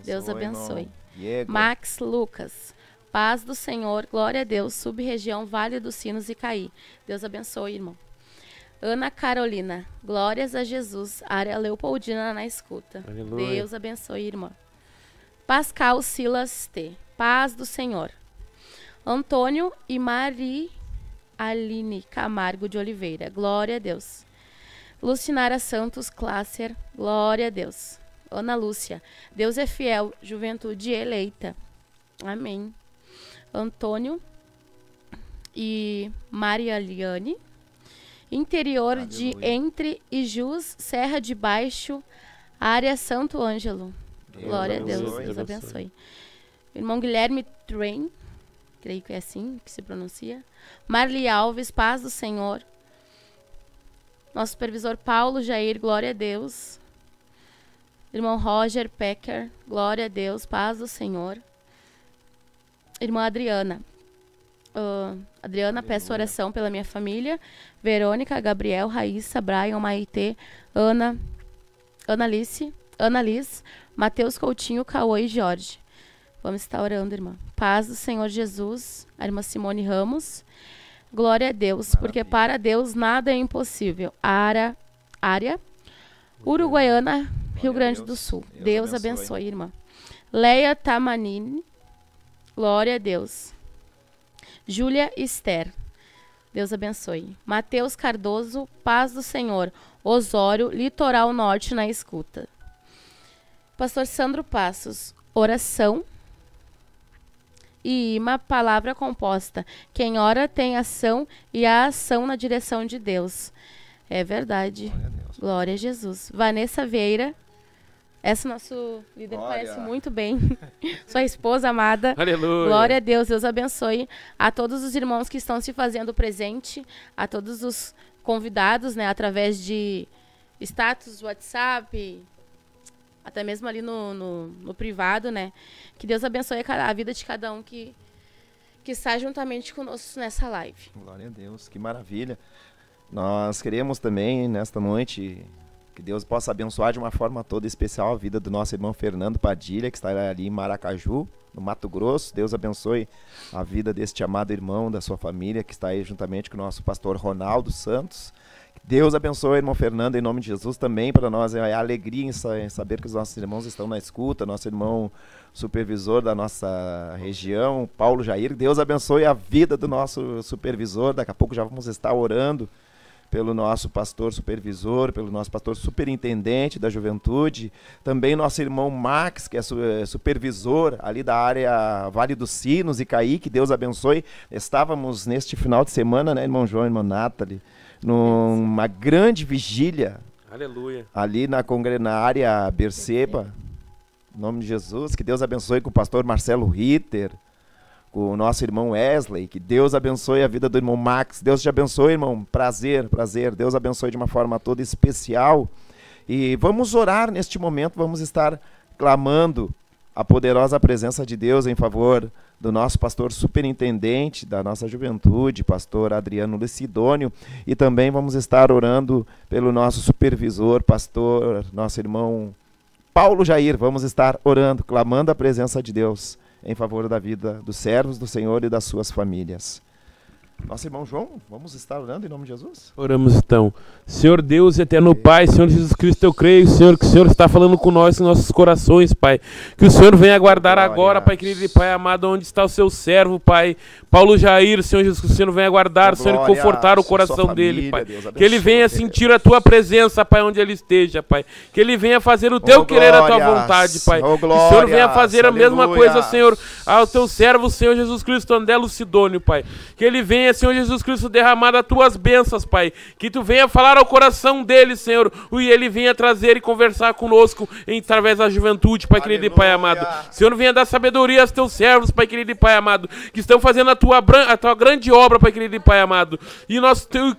Deus abençoe. irmão. Diego. Max Lucas. Paz do Senhor, glória a Deus, sub-região Vale dos Sinos e Caí. Deus abençoe, irmão. Ana Carolina, glórias a Jesus, área Leopoldina na escuta. Aleluia. Deus abençoe, irmã. Pascal Silas T. Paz do Senhor. Antônio e Maria Aline Camargo de Oliveira. Glória a Deus. Lucinara Santos Classer. Glória a Deus. Ana Lúcia. Deus é fiel. Juventude eleita. Amém. Antônio e Maria Liane. Interior de Aleluia. Entre Ijus, Serra de Baixo, área Santo Ângelo. Deus Glória a abençoe. Deus. Deus abençoe. Irmão Guilherme Train, creio que é assim que se pronuncia. Marli Alves, paz do Senhor. Nosso supervisor Paulo Jair, glória a Deus. Irmão Roger Pecker, glória a Deus, paz do Senhor. Irmã Adriana. Adriana, peço oração pela minha família. Verônica, Gabriel, Raíssa, Brian, Maitê, Ana Liz, Mateus Coutinho, Cauã e Jorge. Vamos estar orando, irmã. Paz do Senhor Jesus. A irmã Simone Ramos. Glória a Deus, porque para Deus nada é impossível. Área Uruguaiana, Rio a Grande Deus. do Sul. Deus Deus abençoe. abençoe, irmã. Leia Tamanini. Glória a Deus. Júlia Esther. Deus abençoe. Mateus Cardoso, paz do Senhor. Osório, Litoral Norte na escuta. Pastor Sandro Passos, oração e uma palavra composta. Quem ora tem ação e a ação na direção de Deus. É verdade. Glória a Deus. Glória a Jesus. Vanessa Vieira. Essa nosso líder Glória. conhece muito bem. Sua esposa amada. Aleluia. Glória a Deus. Deus abençoe a todos os irmãos que estão se fazendo presente, a todos os convidados, né, através de status, WhatsApp, até mesmo ali no privado, né? Que Deus abençoe a vida de cada um que está juntamente conosco nessa live. Glória a Deus, que maravilha. Nós queremos também, nesta noite, que Deus possa abençoar de uma forma toda especial a vida do nosso irmão Fernando Padilha, que está ali em Maracaju, no Mato Grosso. Deus abençoe a vida deste amado irmão, da sua família, que está aí juntamente com o nosso pastor Ronaldo Santos. Deus abençoe, irmão Fernando, em nome de Jesus também. Para nós é a alegria em saber que os nossos irmãos estão na escuta. Nosso irmão supervisor da nossa região, Paulo Jair. Deus abençoe a vida do nosso supervisor. Daqui a pouco já vamos estar orando pelo nosso pastor supervisor, pelo nosso pastor superintendente da juventude. Também nosso irmão Max, que é supervisor ali da área Vale dos Sinos e Caí. Que Deus abençoe. Estávamos neste final de semana, né, irmão João e irmã Nathalie, numa grande vigília Aleluia. ali na área Berseba, em nome de Jesus. Que Deus abençoe com o pastor Marcelo Ritter, com o nosso irmão Wesley. Que Deus abençoe a vida do irmão Max. Deus te abençoe, irmão. Prazer. Deus abençoe de uma forma toda especial. E vamos orar neste momento, vamos estar clamando a poderosa presença de Deus em favor do nosso pastor superintendente da nossa juventude, pastor Adriano Lucidônio, e também vamos estar orando pelo nosso supervisor, pastor, nosso irmão Paulo Jair, vamos estar orando, clamando a presença de Deus em favor da vida dos servos do Senhor e das suas famílias. Nosso irmão João, vamos estar orando em nome de Jesus? Oramos então. Senhor Deus, eterno Pai, Senhor Jesus Cristo, eu creio, Senhor, que o Senhor está falando com nós em nossos corações, Pai. Que o Senhor venha aguardar agora, Pai querido e Pai amado, onde está o seu servo, Pai. Paulo Jair, Senhor Jesus, que o Senhor venha aguardar, Senhor, e confortar o coração dele, Pai. Que ele venha sentir a tua presença, Pai, onde ele esteja, Pai. Que ele venha fazer o teu querer, a tua vontade, Pai. Que o Senhor venha fazer a mesma coisa, Senhor, ao teu servo, Senhor Jesus Cristo, André Lucidônio, Pai. Que ele venha, Senhor Jesus Cristo, derramar as tuas bênçãos, Pai. Que tu venha falar ao coração dele, Senhor, e ele venha trazer e conversar conosco através da juventude, Pai querido e Pai amado. Senhor, venha dar sabedoria aos teus servos, Pai querido e Pai amado, que estão fazendo a tua grande obra, Pai querido e Pai amado. E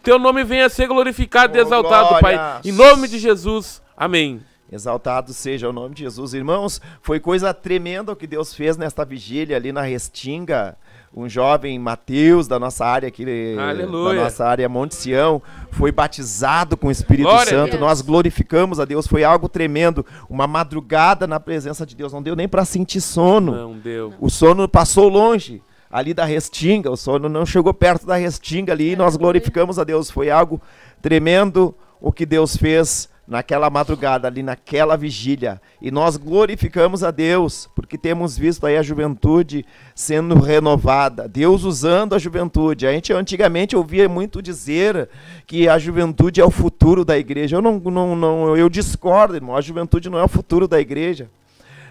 teu nome venha a ser glorificado e exaltado, Pai. Em nome de Jesus. Amém. Exaltado seja o nome de Jesus. Irmãos, foi coisa tremenda o que Deus fez nesta vigília ali na Restinga. Um jovem, Mateus, da nossa área aqui, Aleluia. da nossa área Monte Sião, foi batizado com o Espírito Glória Santo. Nós glorificamos a Deus, foi algo tremendo. Uma madrugada na presença de Deus, não deu nem para sentir sono. Não deu. O sono passou longe ali da Restinga, o sono não chegou perto da Restinga ali, e nós glorificamos a Deus. Foi algo tremendo o que Deus fez naquela madrugada, ali naquela vigília. E nós glorificamos a Deus, porque temos visto aí a juventude sendo renovada, Deus usando a juventude. A gente antigamente ouvia muito dizer que a juventude é o futuro da igreja. Eu discordo, irmão, a juventude não é o futuro da igreja.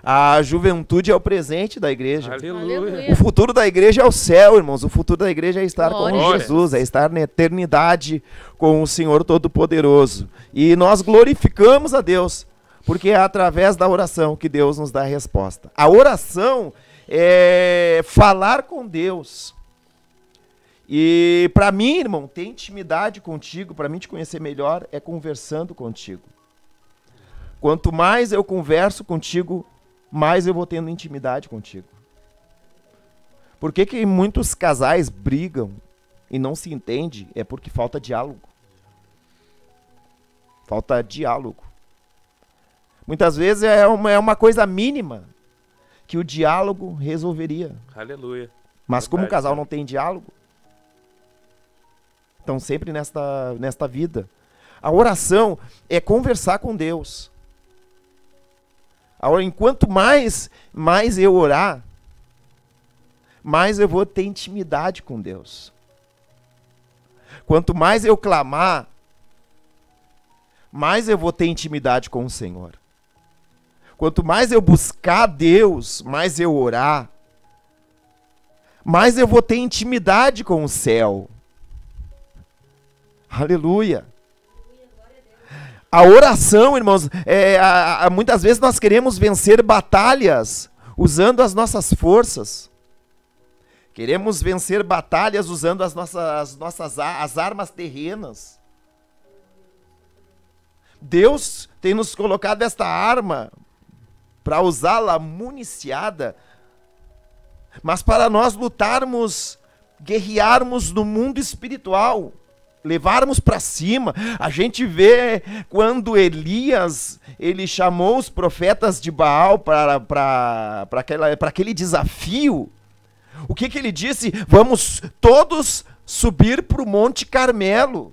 A juventude é o presente da igreja. Aleluia. O futuro da igreja é o céu, irmãos. O futuro da igreja é estar Glória. com Jesus, é estar na eternidade com o Senhor Todo-Poderoso. E nós glorificamos a Deus, porque é através da oração que Deus nos dá a resposta. A oração é falar com Deus. E para mim, irmão, ter intimidade contigo, para mim te conhecer melhor, é conversando contigo. Quanto mais eu converso contigo, mais eu vou tendo intimidade contigo. Por que muitos casais brigam e não se entendem? É porque falta diálogo. Falta diálogo. Muitas vezes é uma coisa mínima que o diálogo resolveria. Aleluia. Mas como o casal não tem diálogo, estão sempre nesta vida. A oração é conversar com Deus. Enquanto mais eu orar, mais eu vou ter intimidade com Deus. Quanto mais eu clamar, mais eu vou ter intimidade com o Senhor. Quanto mais eu buscar Deus, mais eu orar, mais eu vou ter intimidade com o céu. Aleluia. A oração, irmãos, muitas vezes nós queremos vencer batalhas usando as nossas forças. Queremos vencer batalhas usando as armas terrenas. Deus tem nos colocado esta arma para usá-la municiada, mas para nós lutarmos, guerrearmos no mundo espiritual, levarmos para cima. A gente vê quando Elias, ele chamou os profetas de Baal para aquele desafio. O que ele disse? Vamos todos subir para o Monte Carmelo.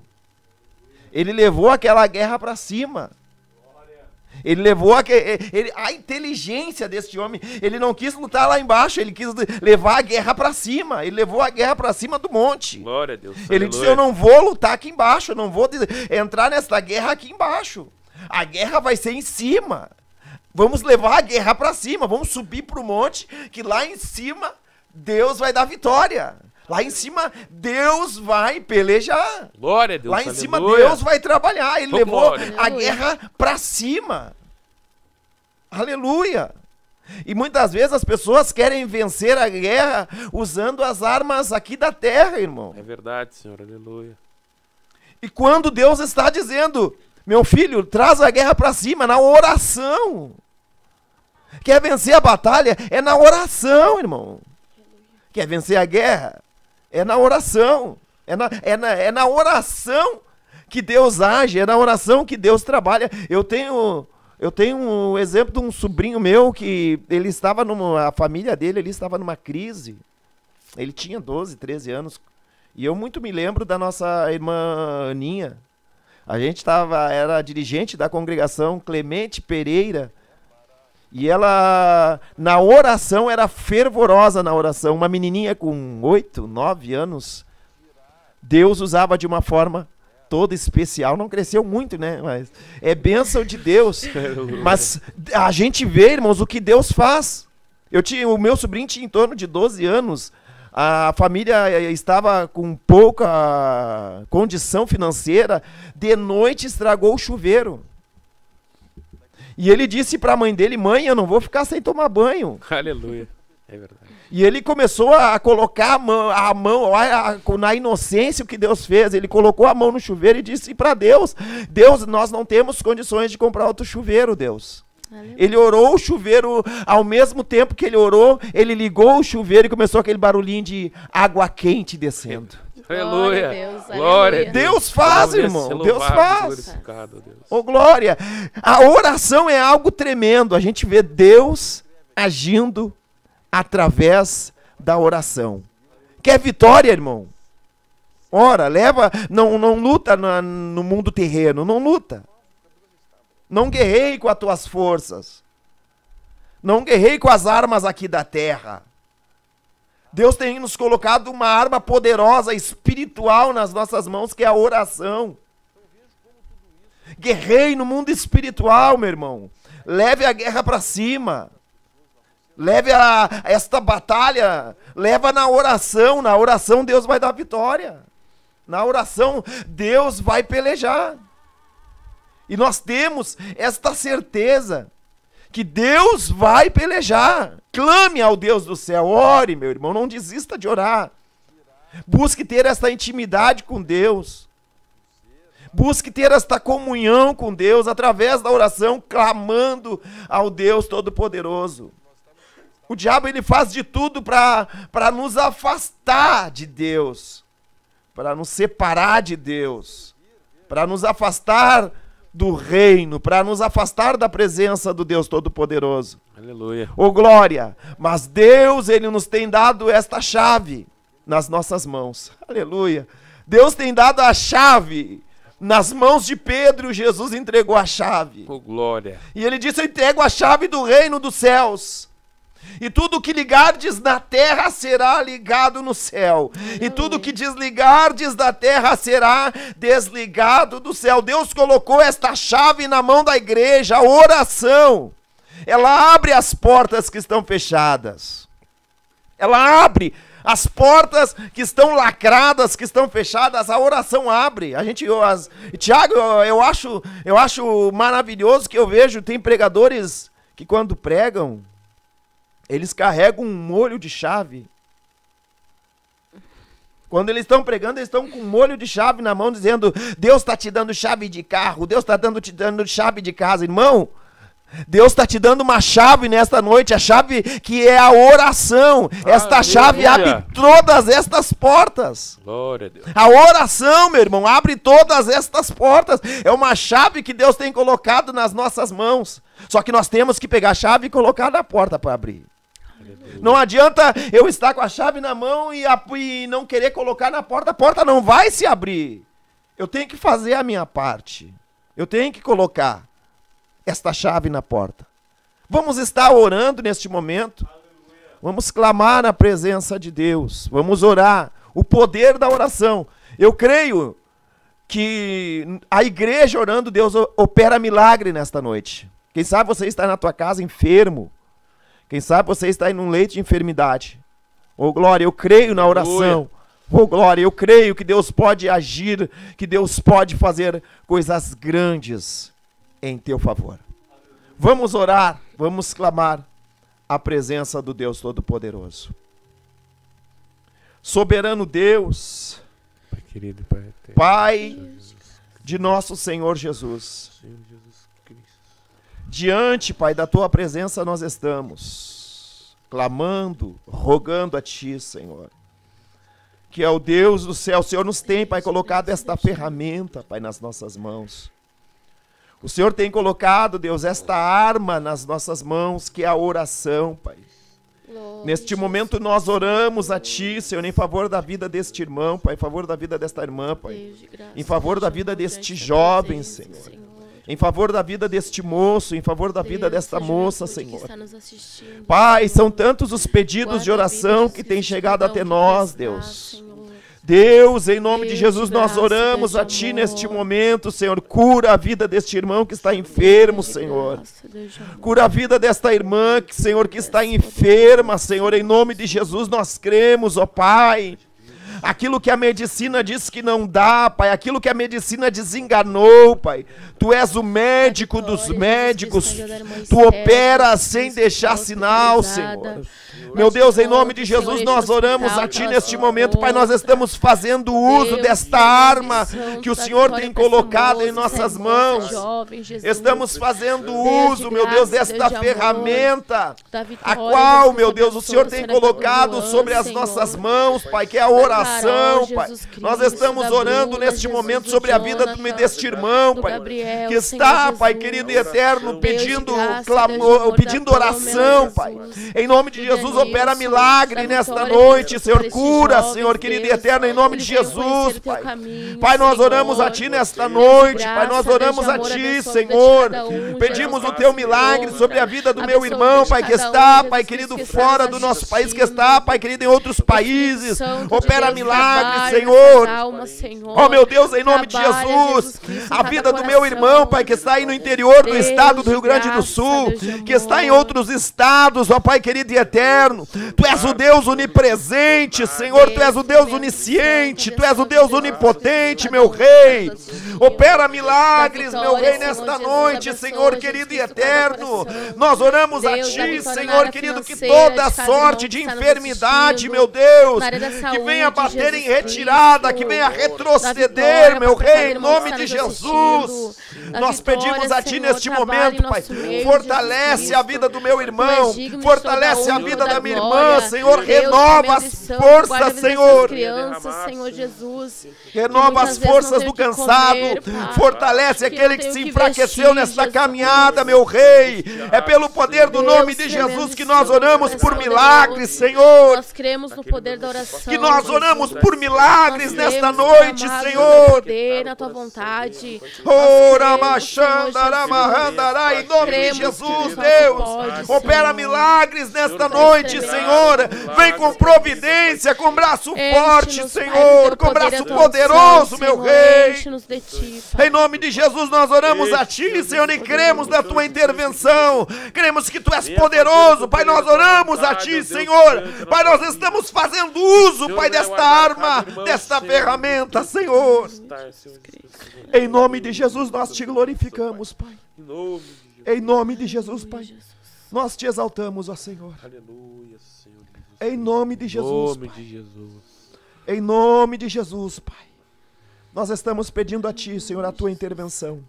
Ele levou aquela guerra para cima. Ele levou a inteligência deste homem. Ele não quis lutar lá embaixo, ele quis levar a guerra para cima. Ele levou a guerra para cima do monte. Glória a Deus. Ele disse: eu não vou lutar aqui embaixo, eu não vou entrar nessa guerra aqui embaixo. A guerra vai ser em cima. Vamos levar a guerra para cima, vamos subir para o monte, que lá em cima Deus vai dar vitória. Lá em cima, Deus vai pelejar. Glória a Deus. Lá em cima, Deus vai trabalhar. Ele levou glória. a guerra para cima. Aleluia. E muitas vezes as pessoas querem vencer a guerra usando as armas aqui da terra, irmão. É verdade, Senhor. Aleluia. E quando Deus está dizendo: meu filho, traz a guerra para cima, na oração. Quer vencer a batalha? É na oração, irmão. Quer vencer a guerra? É na oração. É na oração que Deus age, é na oração que Deus trabalha. Eu tenho Eu tenho um exemplo de um sobrinho meu que ele estava a família dele ele estava numa crise. Ele tinha 12, 13 anos. E eu muito me lembro da nossa irmã Aninha. A gente era dirigente da congregação Clemente Pereira. E ela, na oração, era fervorosa na oração. Uma menininha com 8, 9 anos. Deus usava de uma forma toda especial. Não cresceu muito, né? Mas é bênção de Deus. Mas a gente vê, irmãos, o que Deus faz. O meu sobrinho tinha em torno de 12 anos. A família estava com pouca condição financeira. De noite estragou o chuveiro. E ele disse para a mãe dele: mãe, eu não vou ficar sem tomar banho. Aleluia. É verdade. E ele começou a colocar a mão na inocência, o que Deus fez. Ele colocou a mão no chuveiro e disse para Deus: Deus, nós não temos condições de comprar outro chuveiro, Deus. Ele orou o chuveiro, ao mesmo tempo que ele orou, ele ligou o chuveiro e começou aquele barulhinho de água quente descendo. Aleluia. Deus, Glória. aleluia. Deus faz, Glória, irmão. ser Deus louvado, faz. glorificado, Deus. Ô, glória. A oração é algo tremendo. A gente vê Deus agindo através da oração. Quer vitória, irmão? Ora, não luta no mundo terreno, não luta. Não guerreie com as tuas forças. Não guerreie com as armas aqui da terra. Deus tem nos colocado uma arma poderosa, espiritual nas nossas mãos, que é a oração. Guerreie no mundo espiritual, meu irmão. Leve a guerra para cima. Leve esta batalha, leva na oração. Na oração Deus vai dar vitória. Na oração Deus vai pelejar. E nós temos esta certeza que Deus vai pelejar. Clame ao Deus do céu, ore, meu irmão, não desista de orar. Busque ter esta intimidade com Deus. Busque ter esta comunhão com Deus através da oração, clamando ao Deus Todo-Poderoso. O diabo ele faz de tudo para nos afastar de Deus, para nos separar de Deus, para nos afastar do reino, para nos afastar da presença do Deus Todo-Poderoso. Aleluia. Ô glória! Mas Deus, ele nos tem dado esta chave nas nossas mãos. Aleluia! Deus tem dado a chave nas mãos de Pedro. Jesus entregou a chave. Ô glória. E ele disse: eu entrego a chave do reino dos céus. E tudo que ligardes na terra será ligado no céu. E tudo que desligardes da terra será desligado do céu. Deus colocou esta chave na mão da igreja, a oração. Ela abre as portas que estão fechadas. Ela abre as portas que estão lacradas, que estão fechadas. A oração abre. Tiago, eu acho maravilhoso que eu vejo, tem pregadores que quando pregam, eles carregam um molho de chave. Quando eles estão pregando, eles estão com um molho de chave na mão, dizendo: Deus está te dando chave de carro, Deus está te dando chave de casa. Irmão, Deus está te dando uma chave nesta noite, a chave que é a oração. Esta chave abre todas estas portas. Glória a Deus. A oração, meu irmão, abre todas estas portas. É uma chave que Deus tem colocado nas nossas mãos. Só que nós temos que pegar a chave e colocar na porta para abrir. Não adianta eu estar com a chave na mão e não querer colocar na porta. A porta não vai se abrir. Eu tenho que fazer a minha parte. Eu tenho que colocar esta chave na porta. Vamos estar orando neste momento. Vamos clamar na presença de Deus. Vamos orar. O poder da oração. Eu creio que a igreja orando, Deus opera milagre nesta noite. Quem sabe você está na tua casa enfermo. Quem sabe você está em um leito de enfermidade. Ô glória, eu creio na oração. Ô glória, eu creio que Deus pode agir, que Deus pode fazer coisas grandes em teu favor. Vamos orar, vamos clamar a presença do Deus Todo-Poderoso. Soberano Deus, Pai querido, Pai eterno, Pai de nosso Senhor Jesus. Senhor Jesus Cristo. Diante, Pai, da tua presença nós estamos, clamando, rogando a ti, Senhor, que é o Deus do céu. O Senhor nos tem, Pai, colocado esta ferramenta, Pai, nas nossas mãos. O Senhor tem colocado, Deus, esta arma nas nossas mãos, que é a oração, Pai. Neste momento nós oramos a Ti, Senhor, em favor da vida deste irmão, Pai, em favor da vida desta irmã, Pai, em favor da vida deste jovem, Senhor, em favor da vida deste moço, em favor da vida desta moça, Senhor. Pai, são tantos os pedidos de oração que têm chegado até nós, Deus. Deus, em nome de Jesus, nós oramos a Ti neste momento, Senhor. Cura a vida deste irmão que está enfermo, Senhor. Cura a vida desta irmã, Senhor, que está enferma, Senhor. Em nome de Jesus, nós cremos, ó Pai. Aquilo que a medicina diz que não dá, Pai, aquilo que a medicina desenganou, Pai. Tu és o médico dos médicos, Tu operas sem deixar sinal, Senhor. Meu Deus, em nome de Jesus, nós oramos a Ti neste momento, Pai. Nós estamos fazendo uso desta arma que o Senhor tem colocado em nossas mãos. Estamos fazendo uso, meu Deus, desta ferramenta, a qual, meu Deus, o Senhor tem colocado sobre as nossas mãos, Pai, que é a oração, Pai. Nós estamos orando neste momento sobre a vida deste irmão, Pai, que está, Pai querido e eterno, pedindo clamor, pedindo oração, Pai. Em nome de Jesus, opera milagre nesta noite, Senhor. Cura, Senhor querido e eterno, em nome de Jesus, Pai. Pai, nós oramos a Ti nesta noite, Pai. Nós oramos a Ti, Senhor. Pedimos o Teu milagre sobre a vida do meu irmão, Pai, que está, Pai querido, fora do nosso país, que está, Pai querido, em outros países. Opera milagre, Senhor. Oh, meu Deus, em nome de Jesus. A vida do meu irmão, Pai, que está aí no interior do estado do Rio Grande do Sul, que está em outros estados, ó Pai querido e eterno. Tu és o Deus onipresente, Senhor. Tu és o Deus onisciente. Tu és o Deus onipotente, meu Rei. Opera milagres, meu Rei, nesta noite, Senhor querido e eterno. Nós oramos a Ti, Senhor querido, que toda sorte de enfermidade, meu Deus, que venha bater em retirada, que venha retroceder, meu Rei, em nome de Jesus. Nós pedimos a Ti neste momento, Pai, fortalece a vida do meu irmão, fortalece a vida da minha irmã, Senhor, renova as forças, Senhor. Renova as forças do cansado, fortalece aquele que se enfraqueceu nesta caminhada, meu Rei. É pelo poder do nome de Jesus que nós oramos por milagres, Senhor. Nós cremos no poder da oração. Que nós oramos por milagres nesta noite, Senhor. Na Tua vontade. Em nome de Jesus, Deus, opera milagres nesta noite, Senhor. Vem com providência, com braço forte, Senhor, com braço poderoso, meu Rei. Em nome de Jesus nós oramos a Ti, Senhor, e cremos na Tua intervenção. Cremos que Tu és poderoso, Pai. Nós oramos a Ti, Senhor. Pai, nós estamos fazendo uso, Pai, desta arma, desta ferramenta, Senhor. Em nome de Jesus nós Te glorificamos, Pai. Em nome de Jesus, Pai. Nós Te exaltamos, ó Senhor. Aleluia, Senhor. Em nome de Jesus, Pai. Em nome de Jesus, Pai. Nós estamos pedindo a Ti, Senhor, a Tua intervenção.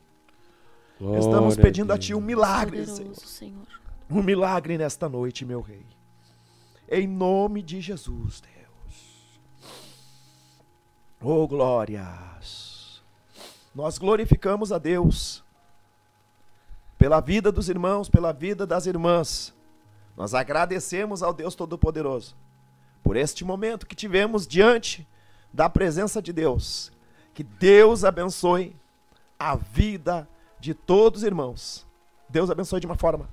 Glória estamos pedindo a Ti um milagre, Poderoso, Senhor. Um milagre nesta noite, meu Rei. Em nome de Jesus, Deus. Oh, glórias. Nós glorificamos a Deus pela vida dos irmãos, pela vida das irmãs. Nós agradecemos ao Deus Todo-Poderoso por este momento que tivemos diante da presença de Deus. Que Deus abençoe a vida de todos os irmãos. Deus abençoe de uma forma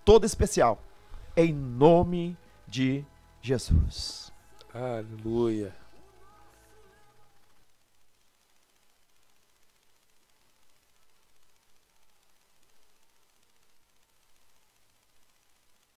toda especial. Em nome de Jesus. Aleluia.